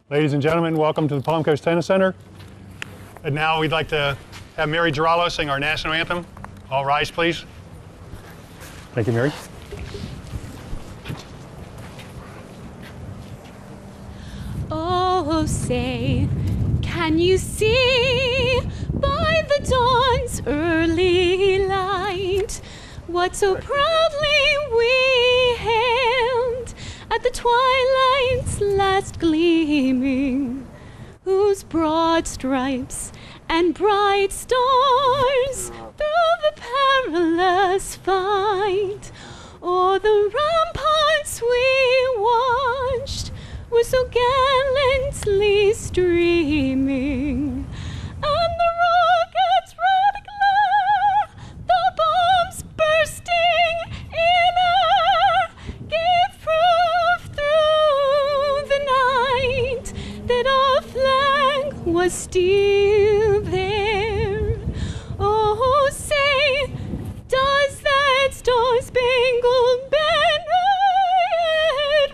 Ladies and gentlemen, welcome to the Palm Coast Tennis Center. And now we'd like to have Mary Girallo sing our national anthem. All rise, please. Thank you, Mary. Oh, say, can you see by the dawn's early light what so proudly we hailed at the twilight's last gleaming, whose broad stripes and bright stars through the perilous fight o'er the ramparts we watched were so gallantly streaming, and the rocket's red glare, the bombs bursting in air, gave proof through the night that our flag was still there. Oh, say, does that star-spangled banner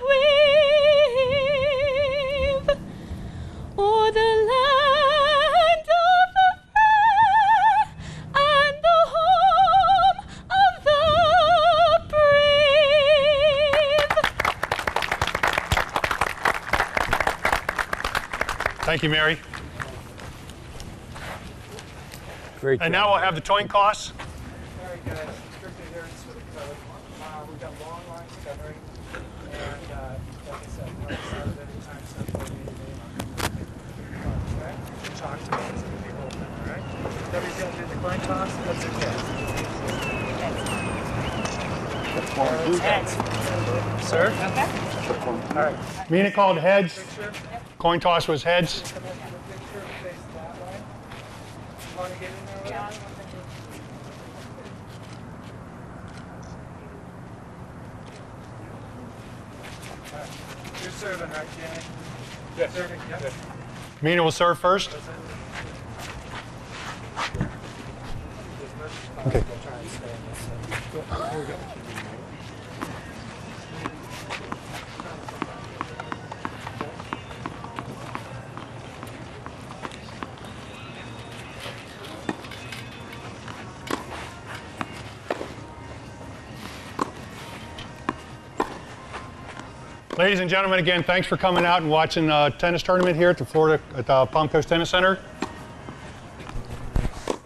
wave o'er the land of the fair and the home of the brave? Thank you, Mary. Great And job. now we'll have the toin toss. Very good. Strict adherence to the code. We've got long lines covering, and like I said, right side of every time central okay? Chalk to things that can be rolled in, all right? W's going to do the coin toss. What's his guess? Heads. Sir? Okay. All right. Mina called heads. Coin toss was heads. Picture face that way. You want to get in there? Yeah. You're serving, right, Gianni? Yes. Serving, yep. Mina will serve first. Okay. Ladies and gentlemen, again, thanks for coming out and watching the tennis tournament here at the Palm Coast Tennis Center.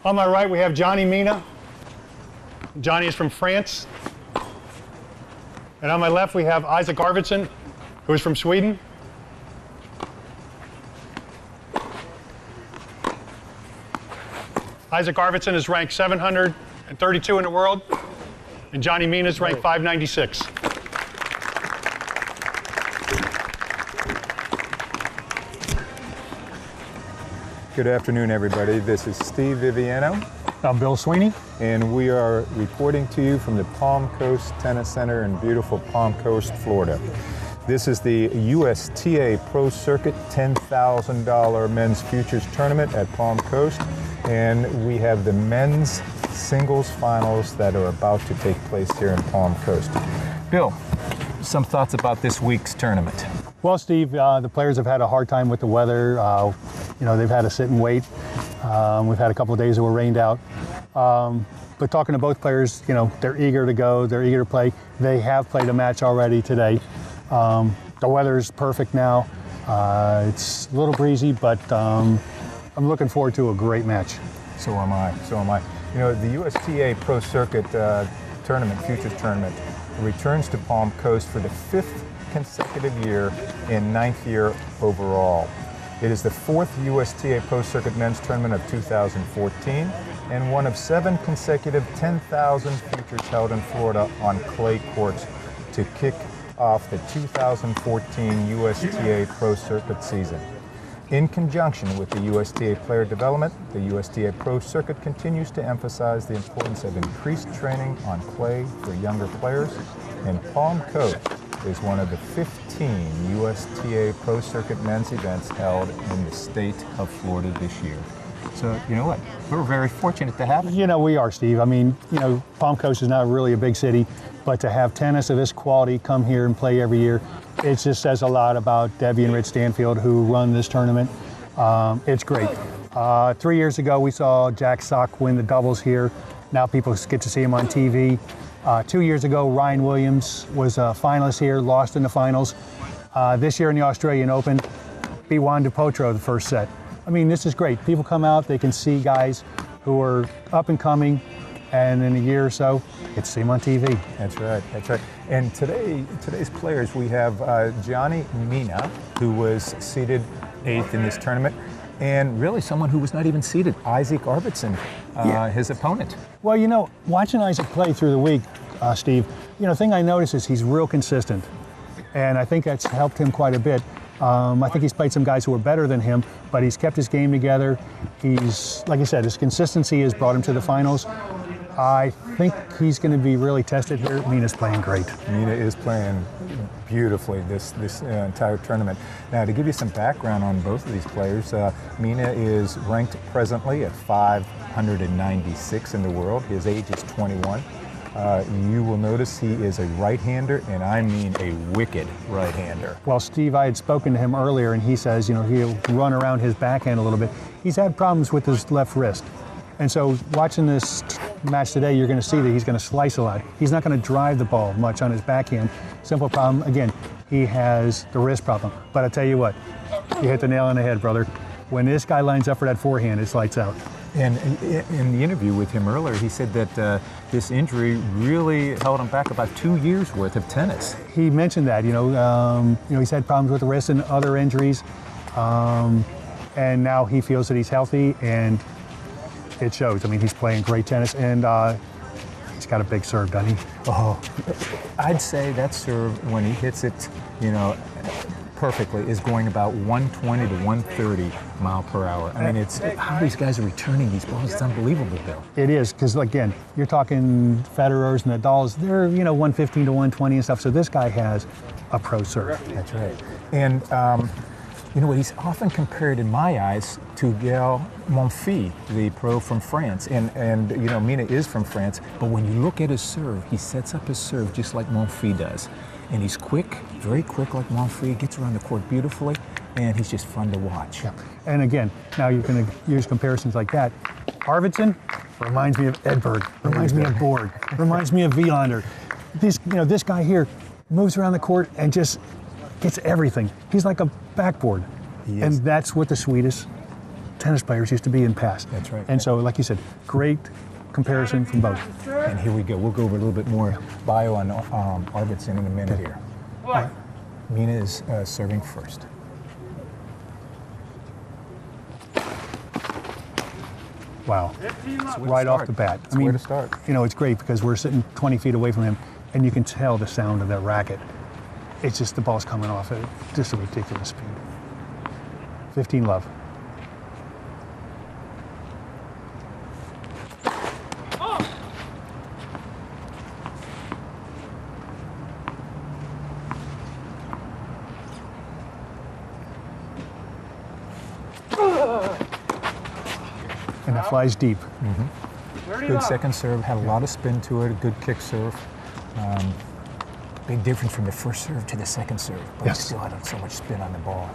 On my right, we have Gianni Mina. Gianni is from France. And on my left, we have Isak Arvidsson, who is from Sweden. Isak Arvidsson is ranked 732 in the world, and Gianni Mina is ranked 596. Good afternoon, everybody. This is Steve Viviano, I'm Bill Sweeney. and we are reporting to you from the Palm Coast Tennis Center in beautiful Palm Coast, Florida. This is the USTA Pro Circuit $10,000 men's futures tournament at Palm Coast, and we have the men's singles finals that are about to take place here in Palm Coast. Bill, some thoughts about this week's tournament? Well, Steve, the players have had a hard time with the weather. They've had to sit and wait. We've had a couple of days that were rained out. But talking to both players, they're eager to go. They're eager to play. They have played a match already today. The weather's perfect now. It's a little breezy, but I'm looking forward to a great match. So am I. The USTA Pro Circuit tournament, futures tournament, returns to Palm Coast for the 5th consecutive year and 9th year overall. It is the 4th USTA Pro Circuit Men's Tournament of 2014 and one of 7 consecutive 10,000 futures held in Florida on clay courts to kick off the 2014 USTA Pro Circuit season. In conjunction with the USTA Player Development, the USTA Pro Circuit continues to emphasize the importance of increased training on clay for younger players, and Palm Coast is one of the 15 USTA Pro Circuit men's events held in the state of Florida this year. So you know what? We're very fortunate to have it. You know, we are, Steve. I mean, you know, Palm Coast is not really a big city, but to have tennis of this quality come here and play every year, it just says a lot about Debbie and Rich Stanfield who run this tournament. It's great. 3 years ago, we saw Jack Sock win the doubles here. Now people get to see him on TV. 2 years ago, Ryan Williams was a finalist here, lost in the finals. This year in the Australian Open, beat Juan de Potro the first set. I mean, this is great. People come out, they can see guys who are up and coming, and in a year or so, get to see them on TV. That's right, that's right. And today's players, we have Gianni Mina, who was seeded 8th in this tournament, and really someone who was not even seeded, Isak Arvidsson, his opponent. Well, you know, watching Isak play through the week, Steve, you know, the thing I notice is he's real consistent, and I think that's helped him quite a bit. I think he's played some guys who are better than him, but he's kept his game together. He's, like I said, his consistency has brought him to the finals. I think he's going to be really tested here. Mina's playing great. Mina is playing beautifully this entire tournament. Now, to give you some background on both of these players, Mina is ranked presently at 596 in the world. His age is 21. You will notice he is a right-hander, and I mean a wicked right-hander. Well, Steve, I had spoken to him earlier, and he says, you know, he'll run around his backhand a little bit. He's had problems with his left wrist. And so watching this match today, you're going to see that he's going to slice a lot. He's not going to drive the ball much on his backhand. Simple problem, again, he has the wrist problem. But I tell you what, you hit the nail on the head, brother. When this guy lines up for that forehand, it's lights out. And in the interview with him earlier, he said that this injury really held him back about 2 years worth of tennis. He mentioned that, you know, he's had problems with the wrist and other injuries. And now he feels that he's healthy, and it shows. I mean, he's playing great tennis, and he's got a big serve, doesn't he? Oh, I'd say that serve, when he hits it, you know, perfectly, is going about 120 to 130 mile per hour. I mean, it's how these guys are returning these balls. It's unbelievable, Bill. It is, because again, you're talking Federers and Nadals. They're, you know, 115 to 120 and stuff. So this guy has a pro serve. That's right. And you know what? He's often compared, in my eyes, to Gael Monfils, the pro from France. And you know, Mina is from France. But when you look at his serve, he sets up his serve just like Monfils does. And he's quick, very quick like Monfils, gets around the court beautifully, and he's just fun to watch. Yeah. And again, now you're going to use comparisons like that. Arvidsson reminds me of Edberg, reminds me of Borg, reminds me of Wielander. This guy here moves around the court and just gets everything. He's like a backboard. And that's what the Swedish tennis players used to be in past. That's right. And so, like you said, great comparison from both. And here we go. We'll go over a little bit more bio on Arvidsson in a minute here. What? Mina is serving first. Wow. Right off the bat. It's where to start. You know, it's great because we're sitting 20 feet away from him, and you can tell the sound of that racket. It's just the ball's coming off at just a ridiculous speed. 15 love. And it flies deep. Mm-hmm. Good second serve, had a lot of spin to it, a good kick serve. Big difference from the first serve to the second serve, but Yes. he still had so much spin on the ball.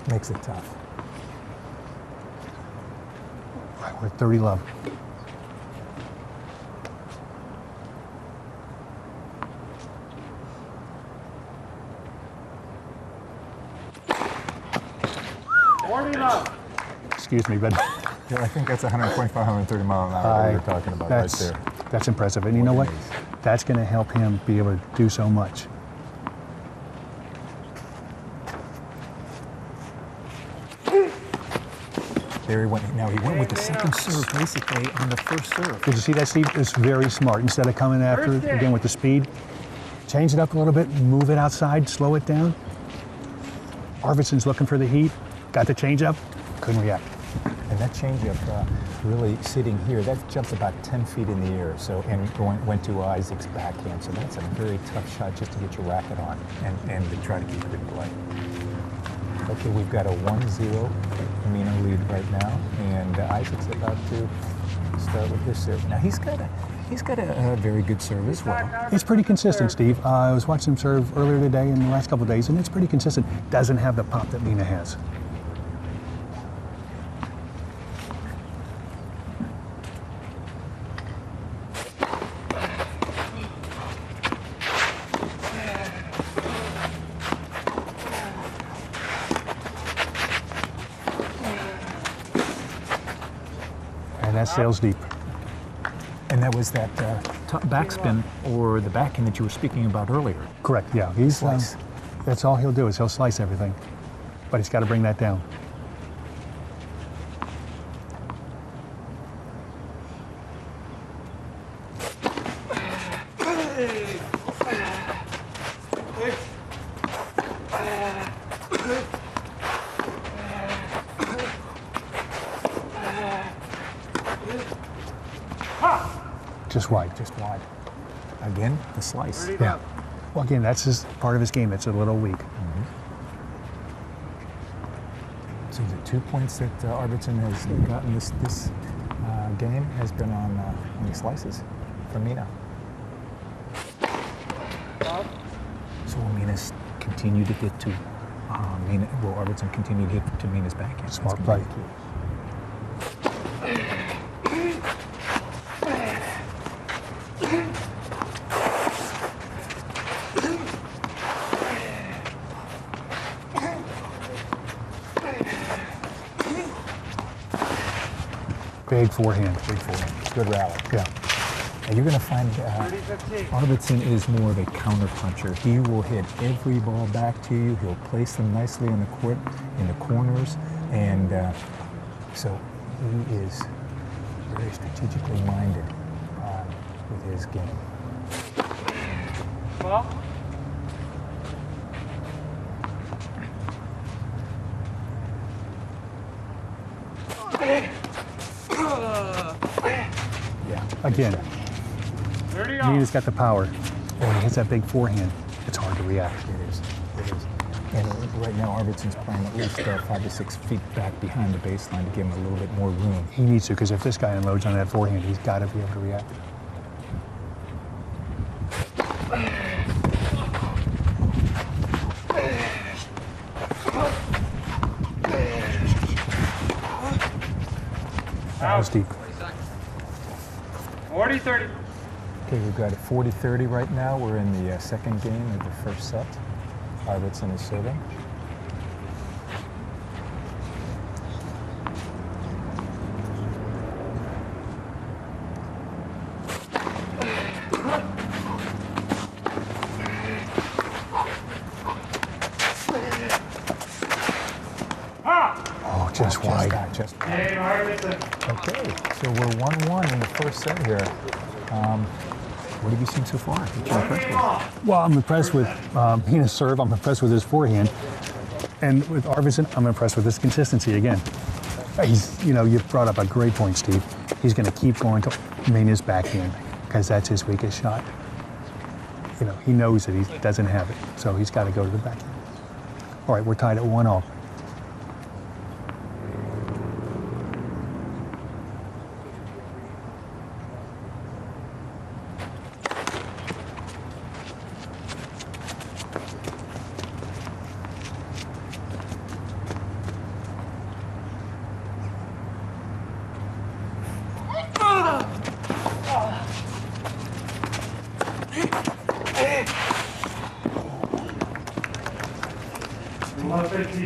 Makes it tough. Right, we're at 30 love. Excuse me, but Yeah, I think that's 125, 130 mile an hour that we were talking about right there. That's impressive. And you know what? That's going to help him be able to do so much. There he went. Now he went with the second serve basically on the first serve. Did you see that, Steve? It's very smart. Instead of coming after it again with the speed, change it up a little bit, move it outside, slow it down. Arvidsson's looking for the heat. Got the change up, couldn't react. And that changeup really sitting here, that jumped about 10 feet in the air. So, and went to Isak's backhand. So that's a very tough shot just to get your racket on and to try to keep it in play. Okay, we've got a 1-0 Mina lead right now, and Isak's about to start with his serve. Now he's got a very good serve as well. It's pretty consistent, Steve. I was watching him serve earlier today and the last couple of days, and it's pretty consistent. Doesn't have the pop that Mina has. And that sails deep. And that was that backspin or the backhand that you were speaking about earlier. Correct, yeah. He's Slice. That's all he'll do is he'll slice everything. But he's got to bring that down. Just wide. Just wide. Again, the slice. Yeah. Well, again, that's just part of his game. It's a little weak. So the 2 points that Arvidsson has gotten this game has been on the slices for Mina. So will Mina's continue to hit to Mina? Will Arvidsson continue to hit to Mina's backhand? Smart play. Big forehand. Big forehand. Good rally. Yeah. And you're going to find Arvidsson is more of a counter puncher. He will hit every ball back to you. He'll place them nicely in the court, in the corners, and so he is very strategically minded with his game. Well, Yeah. Again, 30 off. Mina's got the power. When he hits that big forehand, it's hard to react. It is. It is. And right now, Arvidsson's playing at least 5 to 6 feet back behind the baseline to give him a little bit more room. He needs to, because if this guy unloads on that forehand, he's got to be able to react. That was deep. 40-30. Okay, we've got a 40-30 right now. We're in the second game of the first set. Arvidsson is serving. Oh, just wide. Just wide. Hey, Arvidsson. Okay, so we're 1-1 in the first set here. What have you seen so far? What you impressed with? Well, I'm impressed with Mina's serve. I'm impressed with his forehand. And with Arvidsson, I'm impressed with his consistency again. He's, you brought up a great point, Steve. He's going to keep going to Mina's backhand because that's his weakest shot. He knows that he doesn't have it, so he's got to go to the backhand. All right, we're tied at 1-all.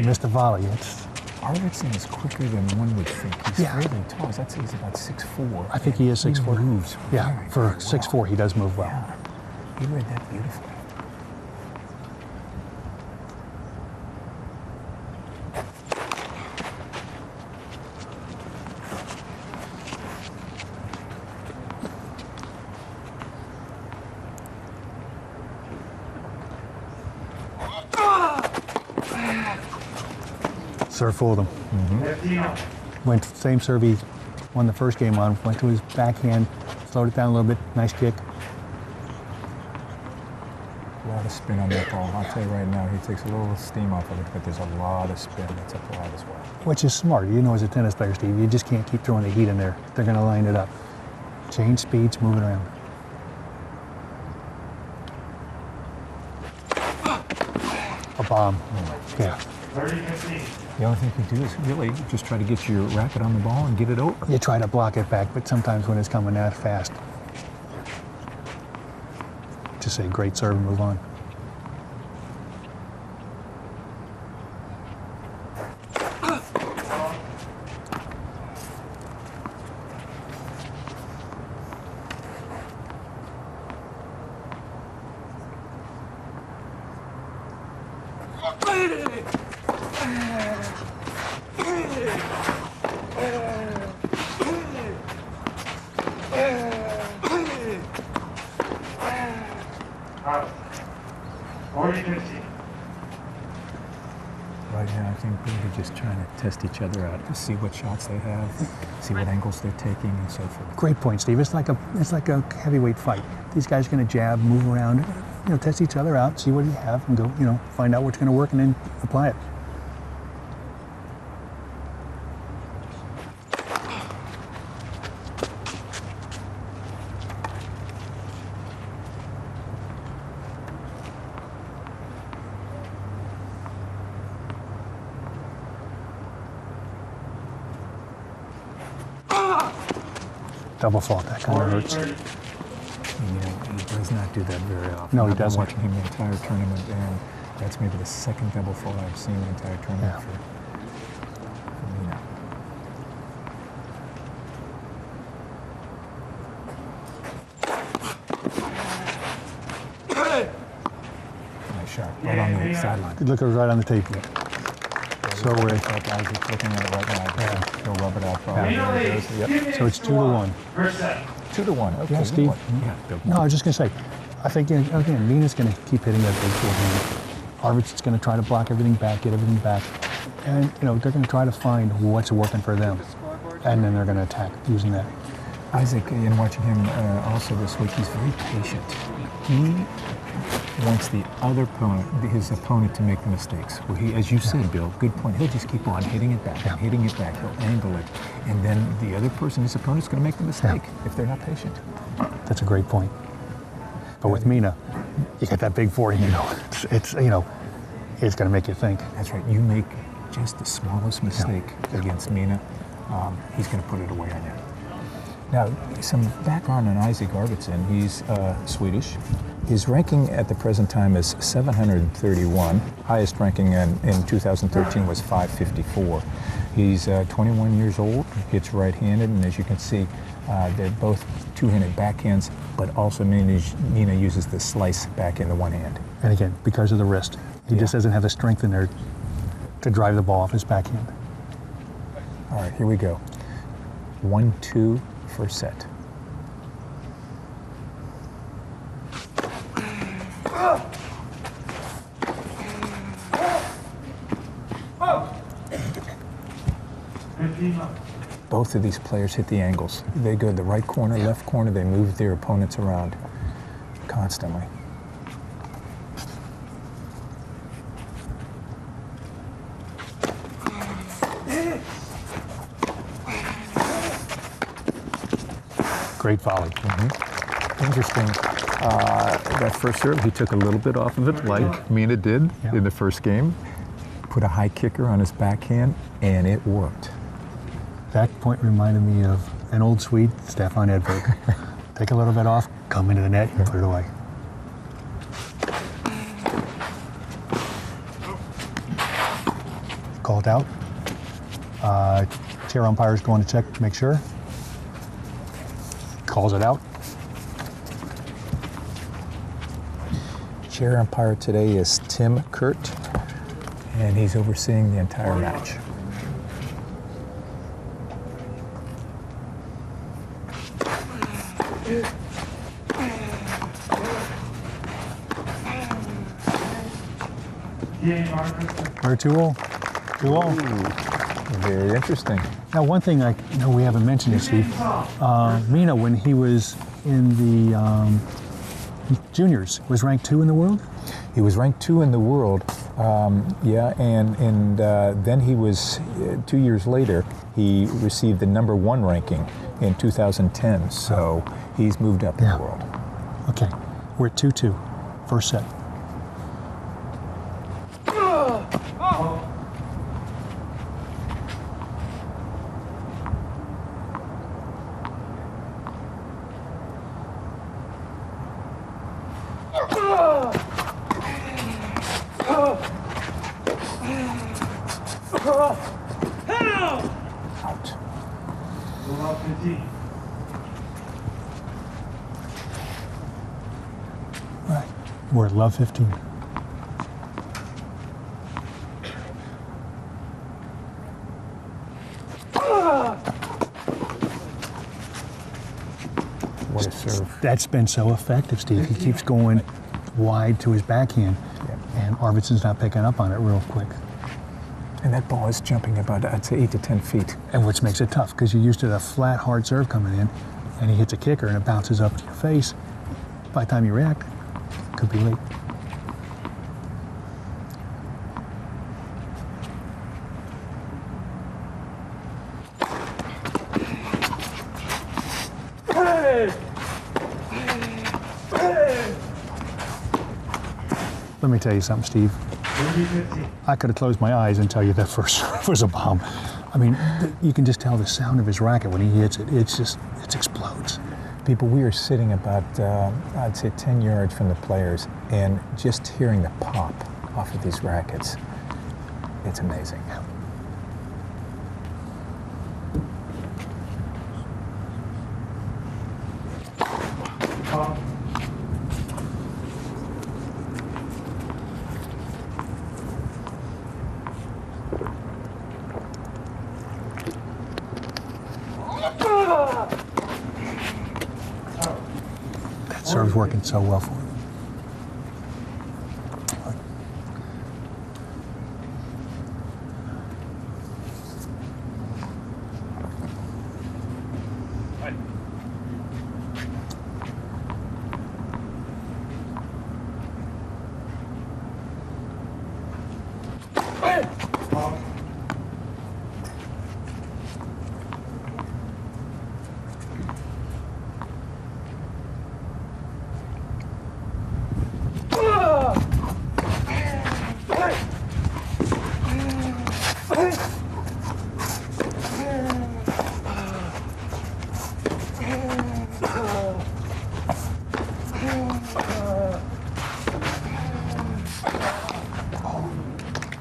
Missed the volley. Arvidsson is quicker than one would think. He's Yeah. really tall. I'd say he's about 6'4". I think he is 6'4". He moves Yeah, very, for very 6'4", well. he does move well. Yeah, he read that beautifully. Serve fooled him. 15 off. Went to the same serve he won the first game on. Went to his backhand, slowed it down a little bit. Nice kick. a lot of spin on that ball. I'll tell you right now, he takes a little steam off of it, but there's a lot of spin that's applied as well. Which is smart. You know, as a tennis player, Steve, you just can't keep throwing the heat in there. They're going to line it up. Change speeds, move it around. A bomb. Yeah. The only thing you do is really just try to get your racket on the ball and get it over. You try to block it back, but sometimes when it's coming that fast, just say great serve and move on. Right now, I think they're just trying to test each other out to see what shots they have, see what angles they're taking, and so forth. Great point, Steve. It's like a heavyweight fight. These guys are going to jab, move around, test each other out, see what you have, and go, find out what's going to work, and then apply it. Double fault, that kind of hurts. He does not do that very often. No, he I've been doesn't. watching him the entire tournament, and that's maybe the second double fault I've seen the entire tournament Yeah. for Mina. Nice shot, right on the sideline. Look right on the tape. So we're Isaac's looking at it right now. Yeah. He'll rub it out probably. There it goes. Yep. so it's 2-1. 2-1. Okay. Yeah, good Steve. one. Yeah, good No, one. I was just going to say, I think, again, Mina's going to keep hitting that big forehand. Arvidsson's going to try to block everything back, get everything back. And, they're going to try to find what's working for them. And then they're going to attack using that. Isak, in watching him also this week, he's very patient. He wants the other opponent, his opponent, to make the mistakes. Well, he, as you said, Bill, good point. He'll just keep on hitting it back, Yeah. hitting it back. He'll angle it, and then the other person, his opponent's going to make the mistake if they're not patient. That's a great point. But with Mina, you get that big forehand. It's going to make you think. That's right. You make just the smallest mistake against Mina, he's going to put it away on you. Now, some background on Isak Arvidsson. He's Swedish. His ranking at the present time is 731. Highest ranking in 2013 was 554. He's 21 years old, hits right-handed, and as you can see, they're both two-handed backhands, but also Mina uses the slice back in the one hand. And again, because of the wrist, he just doesn't have the strength in there to drive the ball off his backhand. All right, here we go. 1-2 first set. Both of these players hit the angles. They go to the right corner, left corner, they move their opponents around constantly. Great volley. Interesting. That first serve, he took a little bit off of it, like Mina did in the first game. Put a high kicker on his backhand, and it worked. That point reminded me of an old Swede, Stefan Edberg. Take a little bit off, come into the net, and put it away. Call it out. Chair umpire's going to check to make sure. Calls it out. Chair umpire today is Tim Kurt, and he's overseeing the entire match. We're 2-0. 2-0. Very interesting. Now, one thing I know we haven't mentioned is, Steve, Mina, when he was in the juniors, was ranked 2 in the world? He was ranked 2 in the world, and then he was, 2 years later, he received the number 1 ranking in 2010, so he's moved up in the world. Okay, we're at 2-2, first set. Right, we're at love 15. What a serve. That's been so effective, Steve. He keeps going wide to his backhand, and Arvidsson's not picking up on it real quick. And that ball is jumping about, I'd say, 8 to 10 feet. And which makes it tough, because you're used to the flat, hard serve coming in, and he hits a kicker and it bounces up to your face. By the time you react, it could be late. Let me tell you something, Steve. I could have closed my eyes and tell you that first serve was a bomb. I mean, you can just tell the sound of his racket when he hits it. It explodes. People, we are sitting about, I'd say, 10 yards from the players, and just hearing the pop off of these rackets, it's amazing. That serve's working so well for him.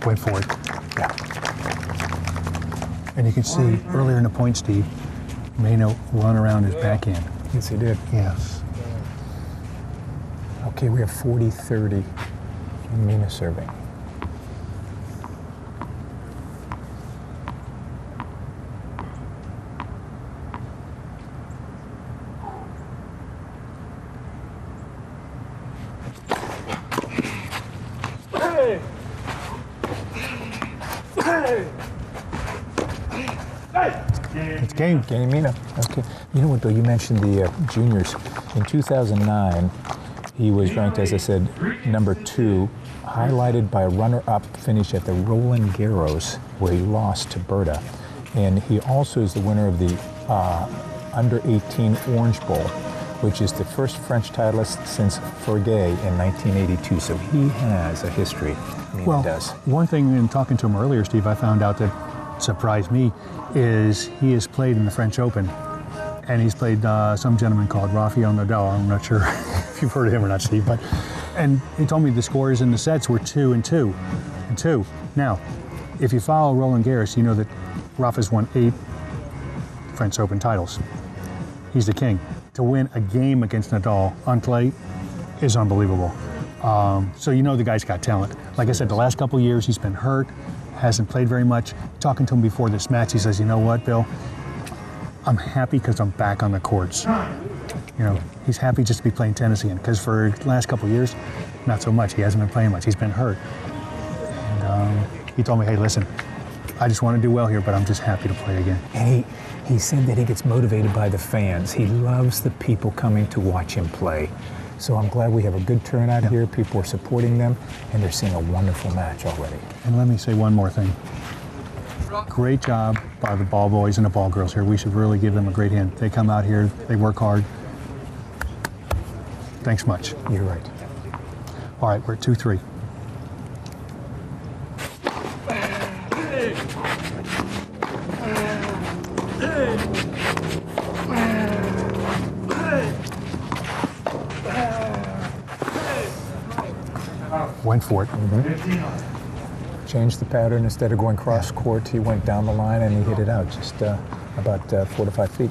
Went for it. Yeah. And you can see earlier in the point, Steve, Mina run around his backhand. Yes, he did. Yes. Okay, we have 40-30 in Mina serving. It's game. Gianni Mina. Okay. You know what, Bill? You mentioned the juniors. In 2009, he was ranked, as I said, number 2, highlighted by a runner-up finish at the Roland Garros, where he lost to Berta. And he also is the winner of the Under-18 Orange Bowl, which is the first French titleist since Forget in 1982. So he has a history. Well, does. One thing in talking to him earlier, Steve, I found out that surprised me is he has played in the French Open, and he's played some gentleman called Rafael Nadal. I'm not sure if you've heard of him or not, Steve, and he told me the scores in the sets were 2-2 and 2. Now, if you follow Roland Garros, you know that Rafa's won 8 French Open titles. He's the king. To win a game against Nadal on clay is unbelievable. So you know the guy's got talent. Like I said, the last couple of years he's been hurt, hasn't played very much. Talking to him before this match, he says, you know what, Bill? I'm happy because I'm back on the courts. You know, he's happy just to be playing tennis again, because for the last couple of years, not so much. He hasn't been playing much. He's been hurt. And he told me, hey, listen, I just want to do well here, but I'm just happy to play again. And he said that he gets motivated by the fans. He loves the people coming to watch him play. So I'm glad we have a good turnout here. People are supporting them, and they're seeing a wonderful match already. And let me say one more thing. Great job by the ball boys and the ball girls here. We should really give them a great hand. They come out here, they work hard. Thanks much. You're right. All right, we're at 2-3. Went for it. Changed the pattern. Instead of going cross court, he went down the line and he hit it out just about 4 to 5 feet.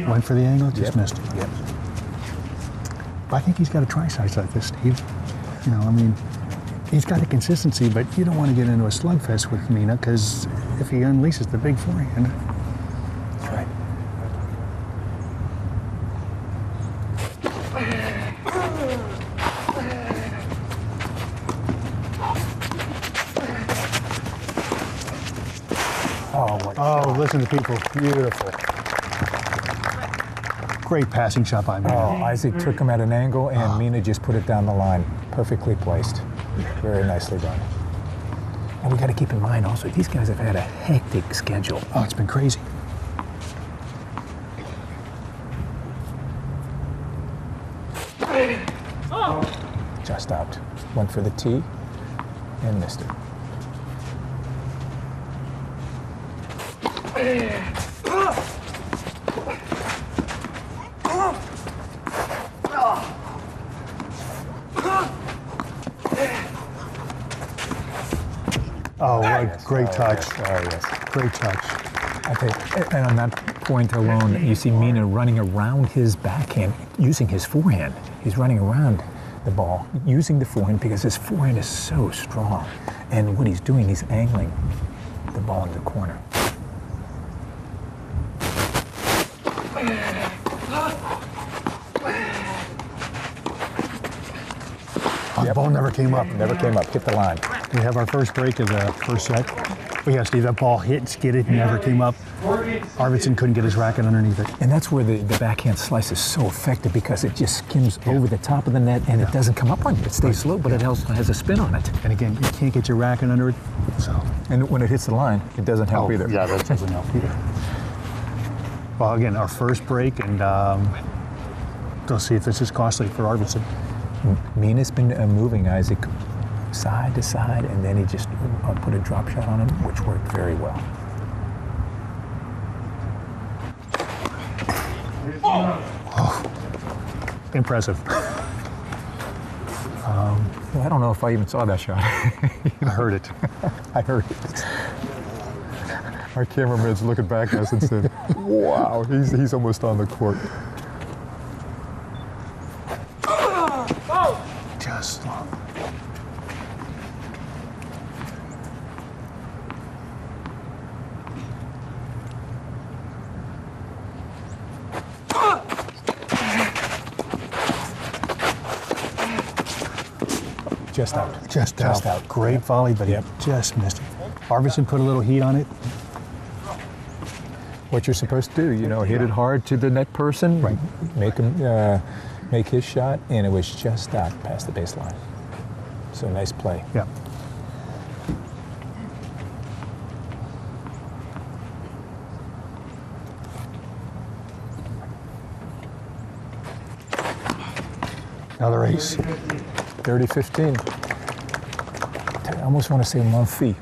Went for the angle, just Yep. missed it. Yep. I think he's got to try size like this, Steve. You know, I mean, he's got the consistency, but you don't want to get into a slugfest with Mina because if he unleashes the big forehand. That's right. Oh, what a Oh, shot. listen to people. Beautiful. Great passing shot by Mina. Oh, Isak took him at an angle, and Mina just put it down the line. Perfectly placed. Very nicely done. And we got to keep in mind also, these guys have had a hectic schedule. Oh, it's been crazy. Just out. Went for the tee and missed it. Oh, what a Yes. great Oh, touch. yes. Oh, yes. Great touch. I think, and on that point alone, you see Mina running around his backhand, using his forehand. He's running around the ball, using the forehand because his forehand is so strong. And what he's doing, he's angling the ball in the corner. The ball never came up. Never came up, hit the line. We have our first break of the first set. But yeah, Steve, that ball hit, skidded, never came up. Arvidsson couldn't get his racket underneath it. And that's where the backhand slice is so effective because it just skims over the top of the net and it doesn't come up on you. It stays low, but it also has a spin on it. And again, you can't get your racket under it. So. And when it hits the line, it doesn't help either. Yeah, that doesn't help either. Well, again, our first break, and we'll see if this is costly for Arvidsson. Mina's been moving Isak side to side, and then he just put a drop shot on him, which worked very well. Impressive. Well, I don't know if I even saw that shot. I heard it. I heard it. Our cameraman's looking back at us and said, wow, he's almost on the court. Just Just out. Just out. Great volley, but Yep. he just missed it. Arvidsson put a little heat on it. What you're supposed to do, you know, hit it hard to the net person, Right. make him make his shot, and it was just out past the baseline. So nice play. Yeah. Another ace. 30-15. I almost want to say mon fils.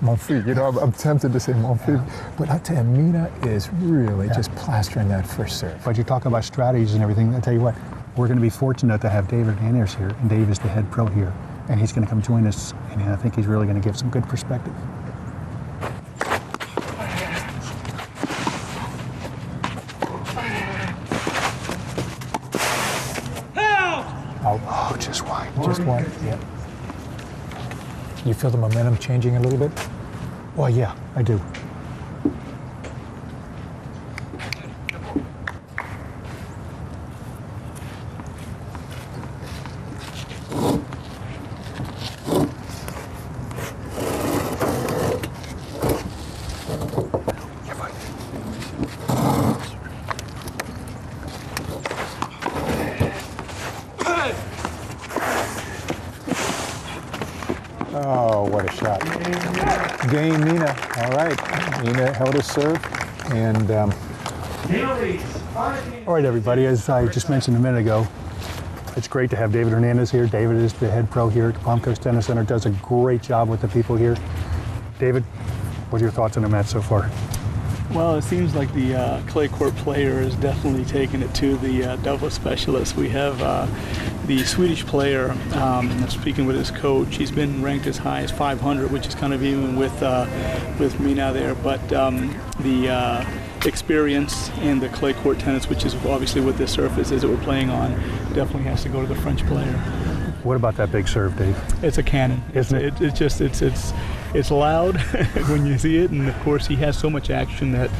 You know, I'm tempted to say mon fils, but I tell you, Mina is really just plastering that first serve. But you talk about strategies and everything. I tell you what, we're going to be fortunate to have David Hernandez here, and Dave is the head pro here, and he's going to come join us, and I think he's really going to give some good perspective. Oh, just wide. Just one. Yeah. You feel the momentum changing a little bit? Well, yeah, I do. Oh, what a shot. Game, Mina. All right. Mina held his serve. And All right, everybody, as I just mentioned a minute ago, it's great to have David Hernandez here. David is the head pro here at the Palm Coast Tennis Center, does a great job with the people here. David, what are your thoughts on the match so far? Well, it seems like the clay court player is definitely taking it to the double specialist. We have the Swedish player, speaking with his coach, he's been ranked as high as 500, which is kind of even with Mina there. But the experience in the clay court tennis, which is obviously what this surface is that we're playing on, definitely has to go to the French player. What about that big serve, Dave? It's a cannon, isn't it? It's loud when you see it, and of course he has so much action that,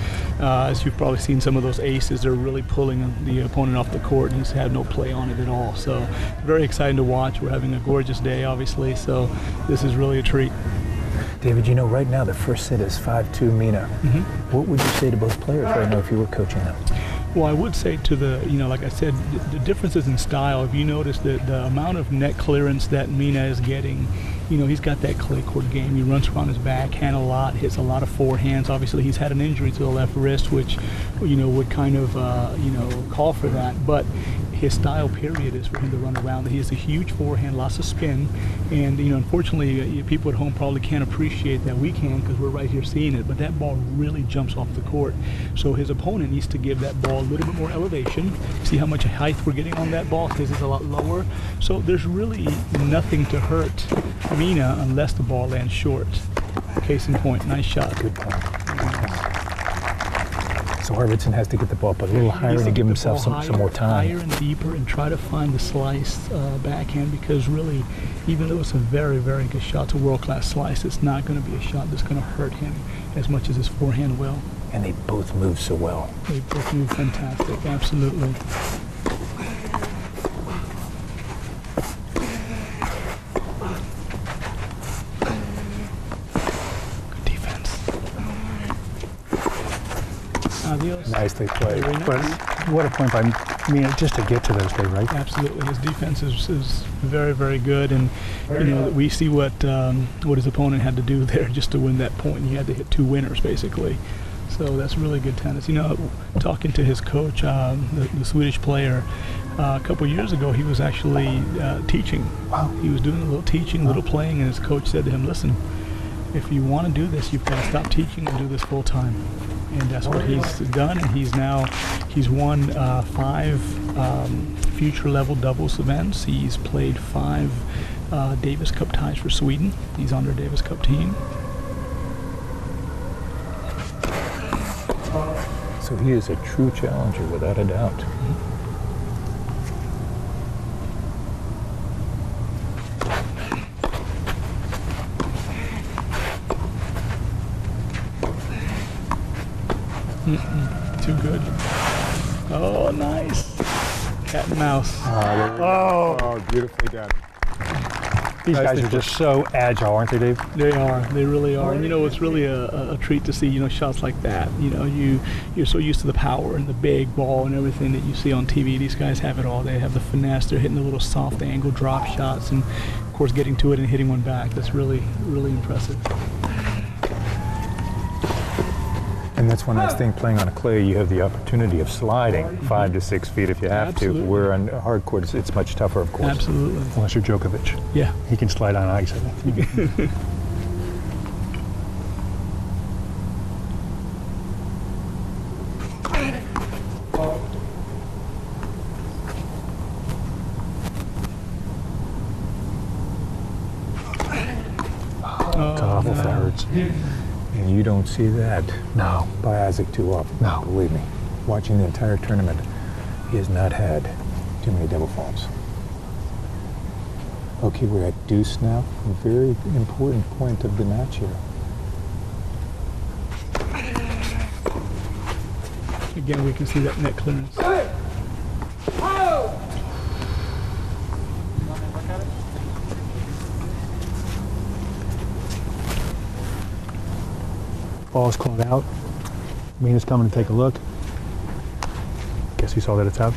as you've probably seen, some of those aces are really pulling the opponent off the court, and he's had no play on it at all. So very exciting to watch. We're having a gorgeous day, obviously, so this is really a treat. David, you know, right now the first set is 5-2 Mina. What would you say to both players right now if you were coaching them? Well, I would say to the, like I said, the differences in style. If you notice the amount of net clearance that Mina is getting, he's got that clay court game. He runs around his backhand a lot, hits a lot of forehands. Obviously, he's had an injury to the left wrist, which, would kind of, call for that. But his style, period, is for him to run around. He has a huge forehand, lots of spin, and unfortunately, people at home probably can't appreciate that. We can because we're right here seeing it. But that ball really jumps off the court, so his opponent needs to give that ball a little bit more elevation. See how much height we're getting on that ball because it's a lot lower. So there's really nothing to hurt Mina unless the ball lands short. Case in point, nice shot. Good point. So Arvidsson has to get the ball up a little higher to give himself some more time. Higher and deeper, and try to find the slice backhand, because really, even though it's a very, very good shot, it's a world-class slice, it's not going to be a shot that's going to hurt him as much as his forehand will. And they both move so well. They both move fantastic, absolutely. Nicely played. But what a point by Mina just to get to those, Dave, right? Absolutely. His defense is very, very good, and we see what his opponent had to do there just to win that point. He had to hit two winners basically. So that's really good tennis. Talking to his coach, the Swedish player, a couple years ago, he was actually teaching. Wow. He was doing a little teaching, a little playing, and his coach said to him, "Listen, if you want to do this, you've got to stop teaching and do this full time." And that's what he's done, and he's won 5 future level doubles events. He's played 5 Davis Cup ties for Sweden. He's on their Davis Cup team. So he is a true challenger without a doubt. Too good. Oh, nice. Cat and mouse. Oh, beautifully done. These guys are just so agile, aren't they, Dave? They are. They really are. And it's really a treat to see shots like that. You're so used to the power and the big ball and everything that you see on TV. These guys have it all. They have the finesse. They're hitting the little soft angle drop shots, and of course getting to it and hitting one back. That's really, really impressive. And that's one nice thing, playing on a clay, you have the opportunity of sliding 5 to 6 feet if you have Absolutely. to. Where on hard court, it's much tougher, of course. Absolutely. Unless you're Djokovic. Yeah. He can slide on ice, I think. Awful forwards. And you don't see that No. by Isak too often. No. Believe me. Watching the entire tournament, he has not had too many double faults. Okay, we're at deuce now. A very important point of the match here. Again, we can see that net clearance. Ball's called out. Mina's coming to take a look. Guess he saw that it's out.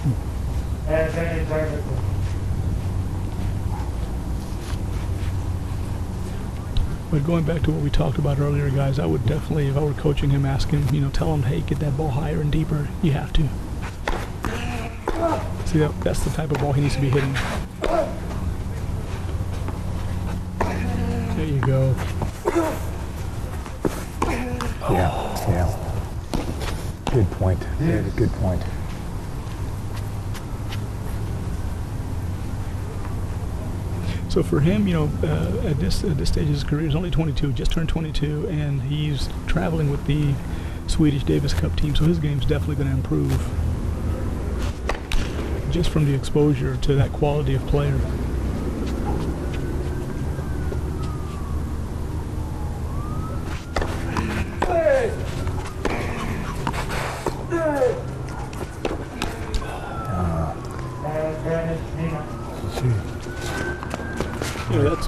But going back to what we talked about earlier, guys, I would definitely, if I were coaching him, ask him, tell him, hey, get that ball higher and deeper. You have to. See, that's the type of ball he needs to be hitting. There you go. Yeah. Good point. Very good point. So for him, at this stage of his career, he's only 22, just turned 22, and he's traveling with the Swedish Davis Cup team, so his game's definitely going to improve just from the exposure to that quality of player.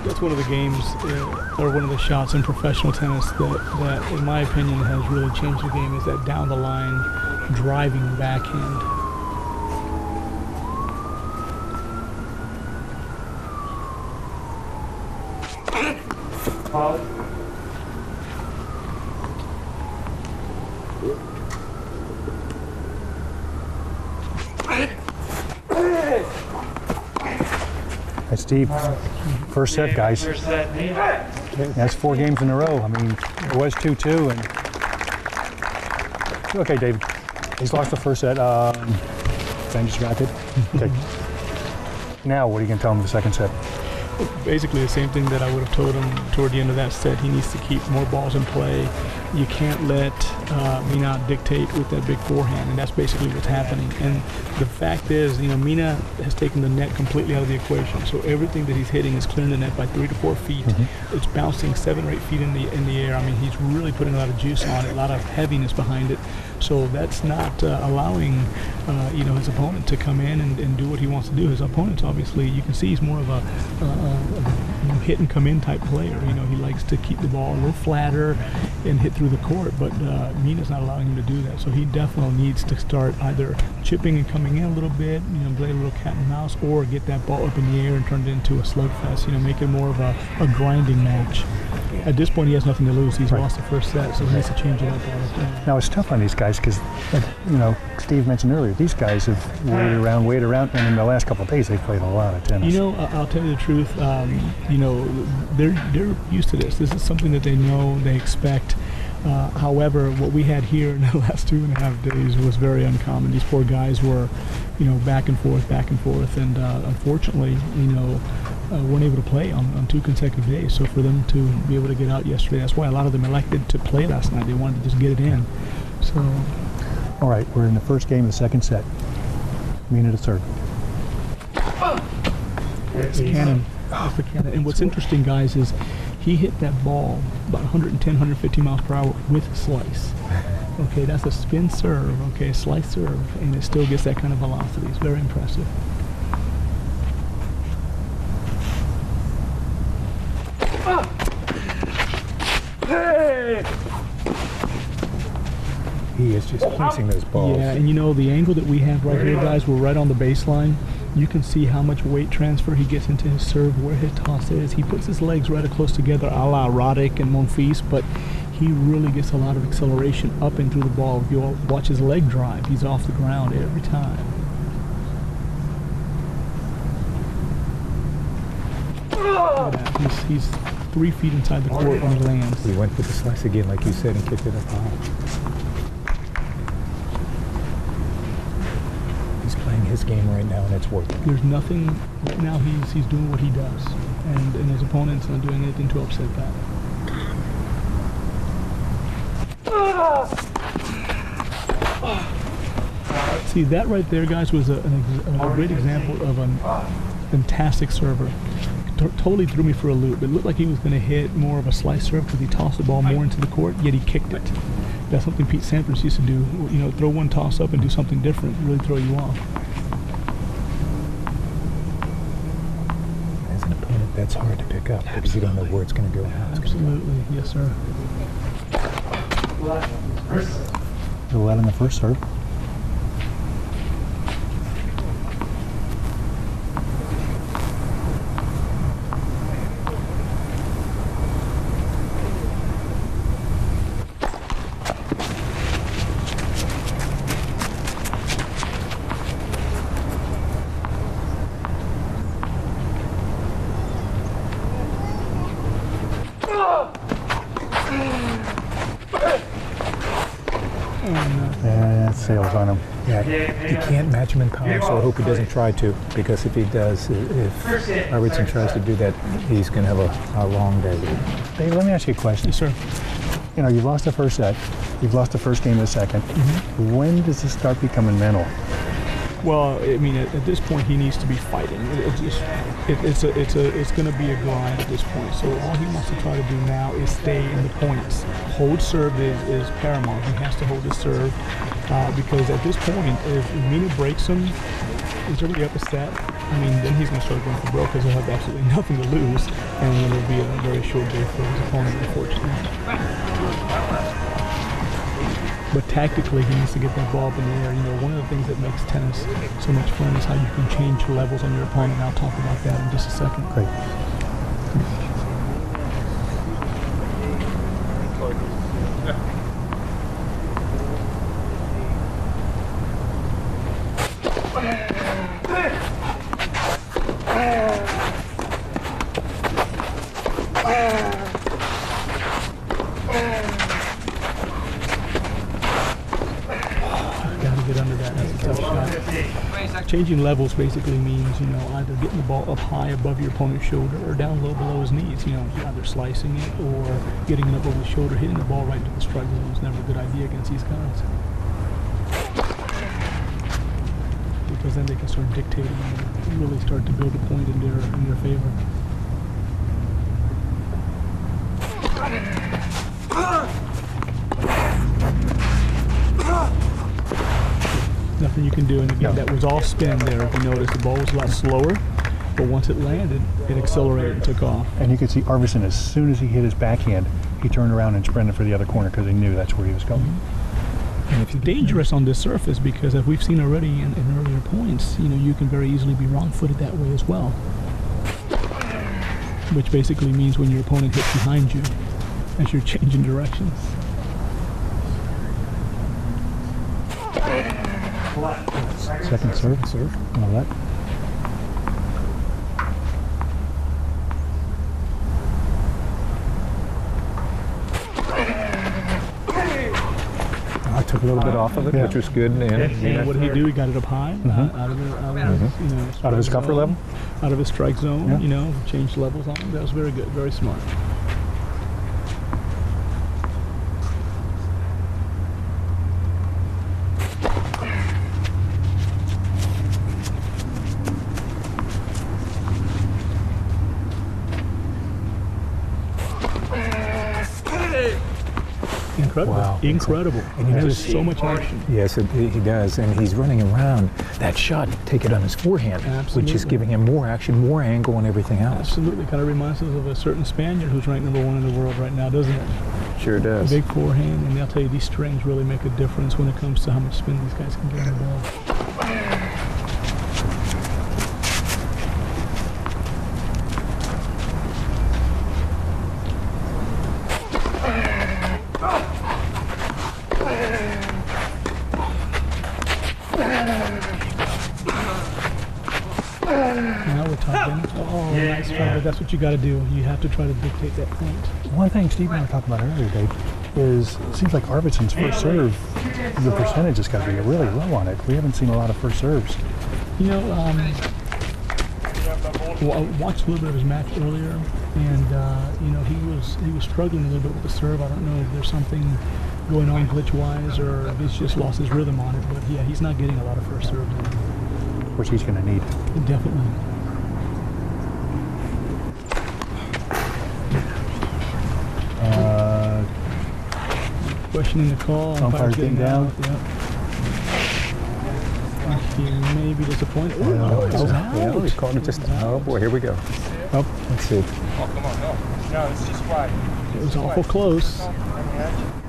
That's one of the games, or one of the shots in professional tennis that, in my opinion, has really changed the game, is that down the line driving backhand. Hey, Steve, first set, guys. That's 4 games in a row. I mean, it was 2-2, and okay, David. He's lost the first set. Ben's got it. Okay. Now, what are you going to tell him in the second set? Basically the same thing that I would have told him toward the end of that set. He needs to keep more balls in play. You can't let Mina dictate with that big forehand, and that's basically what's happening. And the fact is, Mina has taken the net completely out of the equation. So everything that he's hitting is clearing the net by 3 to 4 feet. Mm-hmm. It's bouncing 7 or 8 feet in the air. I mean, he's really putting a lot of juice on it, a lot of heaviness behind it. So that's not allowing his opponent to come in and do what he wants to do. His opponent's obviously, you can see he's more of a hit and come in type player. He likes to keep the ball a little flatter and hit through the court, but Mina's not allowing him to do that. So he definitely needs to start either chipping and coming in a little bit, play a little cat and mouse, or get that ball up in the air and turn it into a slugfest, make it more of a grinding match. At this point, he has nothing to lose. He's lost the first set, so he needs to change it up all the time. Now, it's tough on these guys because, Steve mentioned earlier, these guys have waited around, and in the last couple of days, they've played a lot of tennis. I'll tell you the truth. They're used to this. This is something that they know, they expect. However, what we had here in the last 2.5 days was very uncommon. These poor guys were, back and forth, and unfortunately, weren't able to play on 2 consecutive days. So for them to be able to get out yesterday, that's why a lot of them elected to play last night. They wanted to just get it in. So, all right, we're in the first game of the second set. Mina to serve. It's cannon. It's the cannon. And what's interesting, guys, is he hit that ball about 110, 150 miles per hour with slice. Okay, that's a spin serve, okay, slice serve, and it still gets that kind of velocity. It's very impressive. Hey! He is just placing those balls. Yeah, and the angle that we have right here, guys, we're right on the baseline. You can see how much weight transfer he gets into his serve, where his toss is. He puts his legs rather close together, a la Roddick and Monfils, but he really gets a lot of acceleration up and through the ball. If you watch his leg drive, he's off the ground every time. Look at that. He's 3 feet inside the court when he lands. He went with the slice again, like you said, and kicked it up high. He's playing his game right now, and it's working. There's nothing right now. He's doing what he does, and his opponent's not doing anything to upset that. See, that right there, guys, was a great example of a fantastic server. Totally threw me for a loop. It looked like he was going to hit more of a slice serve because he tossed the ball more into the court, yet he kicked it. That's something Pete Sampras used to do. Throw one toss up and do something different, really throw you off. As an opponent, that's hard to pick up because you don't know where it's going to go. Absolutely, yes, sir. The lead in the first serve. sails on him. Yeah, he can't match him in power, so I hope he doesn't try to, because if he does, if Arvidsson tries to do that, he's going to have a long day. Dave, let me ask you a question. Yes, sir. You know, you've lost the first set. You've lost the first game of the second. When does this start becoming mental? Well, I mean, at this point, he needs to be fighting. It's going to be a grind at this point. So all he wants to try to do now is stay in the points. Hold serve is paramount. He has to hold his serve because at this point, if Mina breaks him, he's already up a set. I mean, then he's going to start going for broke because he'll have absolutely nothing to lose, and then it'll be a very short day for his opponent, unfortunately. But tactically, he needs to get that ball up in the air. You know, one of the things that makes tennis so much fun is how you can change levels on your opponent. And I'll talk about that in just a second. Great. Changing levels basically means, you know, either getting the ball up high above your opponent's shoulder or down low below his knees. You know, either slicing it or getting it up over the shoulder, hitting the ball right into the strike zone is never a good idea against these guys. Because then they can start dictating and really start to build a point in their favor. Nothing you can do, and again, that was all spin there. If you notice, the ball was a lot slower, but once it landed, it accelerated and took off. And you could see Arvidsson, as soon as he hit his backhand, he turned around and sprinted for the other corner because he knew that's where he was going. And it's dangerous on this surface because, as we've seen already in earlier points, you know, you can very easily be wrong-footed that way as well. Which basically means when your opponent hits behind you as you're changing directions. Second serve. All that. I took a little bit off of it, which was good. And what did he do? He got it up high, Out of his comfort level? Out of his strike zone, Yeah. you know, changed levels on him. That was very good, very smart. Incredible. Wow. Incredible. And you There's notice so much action. Yes, he does, and he's running around. That shot, take it on his forehand, which is Absolutely. giving him more action, more angle, and everything else. Absolutely. Kind of reminds us of a certain Spaniard who's ranked #1 in the world right now, doesn't it? Sure does. Big forehand, and I'll tell you, these strings really make a difference when it comes to how much spin these guys can get on the ball. Now we're talking. Oh, nice try. But that's what you got to do. You have to try to dictate that point. One thing Steve and I were talking about earlier, Dave, is it seems like Arvidsson's first serve, the percentage has got to be really low on it. We haven't seen a lot of first serves. You know, well, I watched a little bit of his match earlier, and you know, he was struggling a little bit with the serve. I don't know if there's something going on glitch-wise, or if he's just lost his rhythm on it. But yeah, he's not getting a lot of first serves. Which he's going to need. Definitely. Questioning the call. Umpire's getting down. Yep. He may be disappointed. No, it's out. Yeah, he called it just. Oh boy, here we go. Oh, let's see. Oh, come on, no, it's just wide. It was awful close.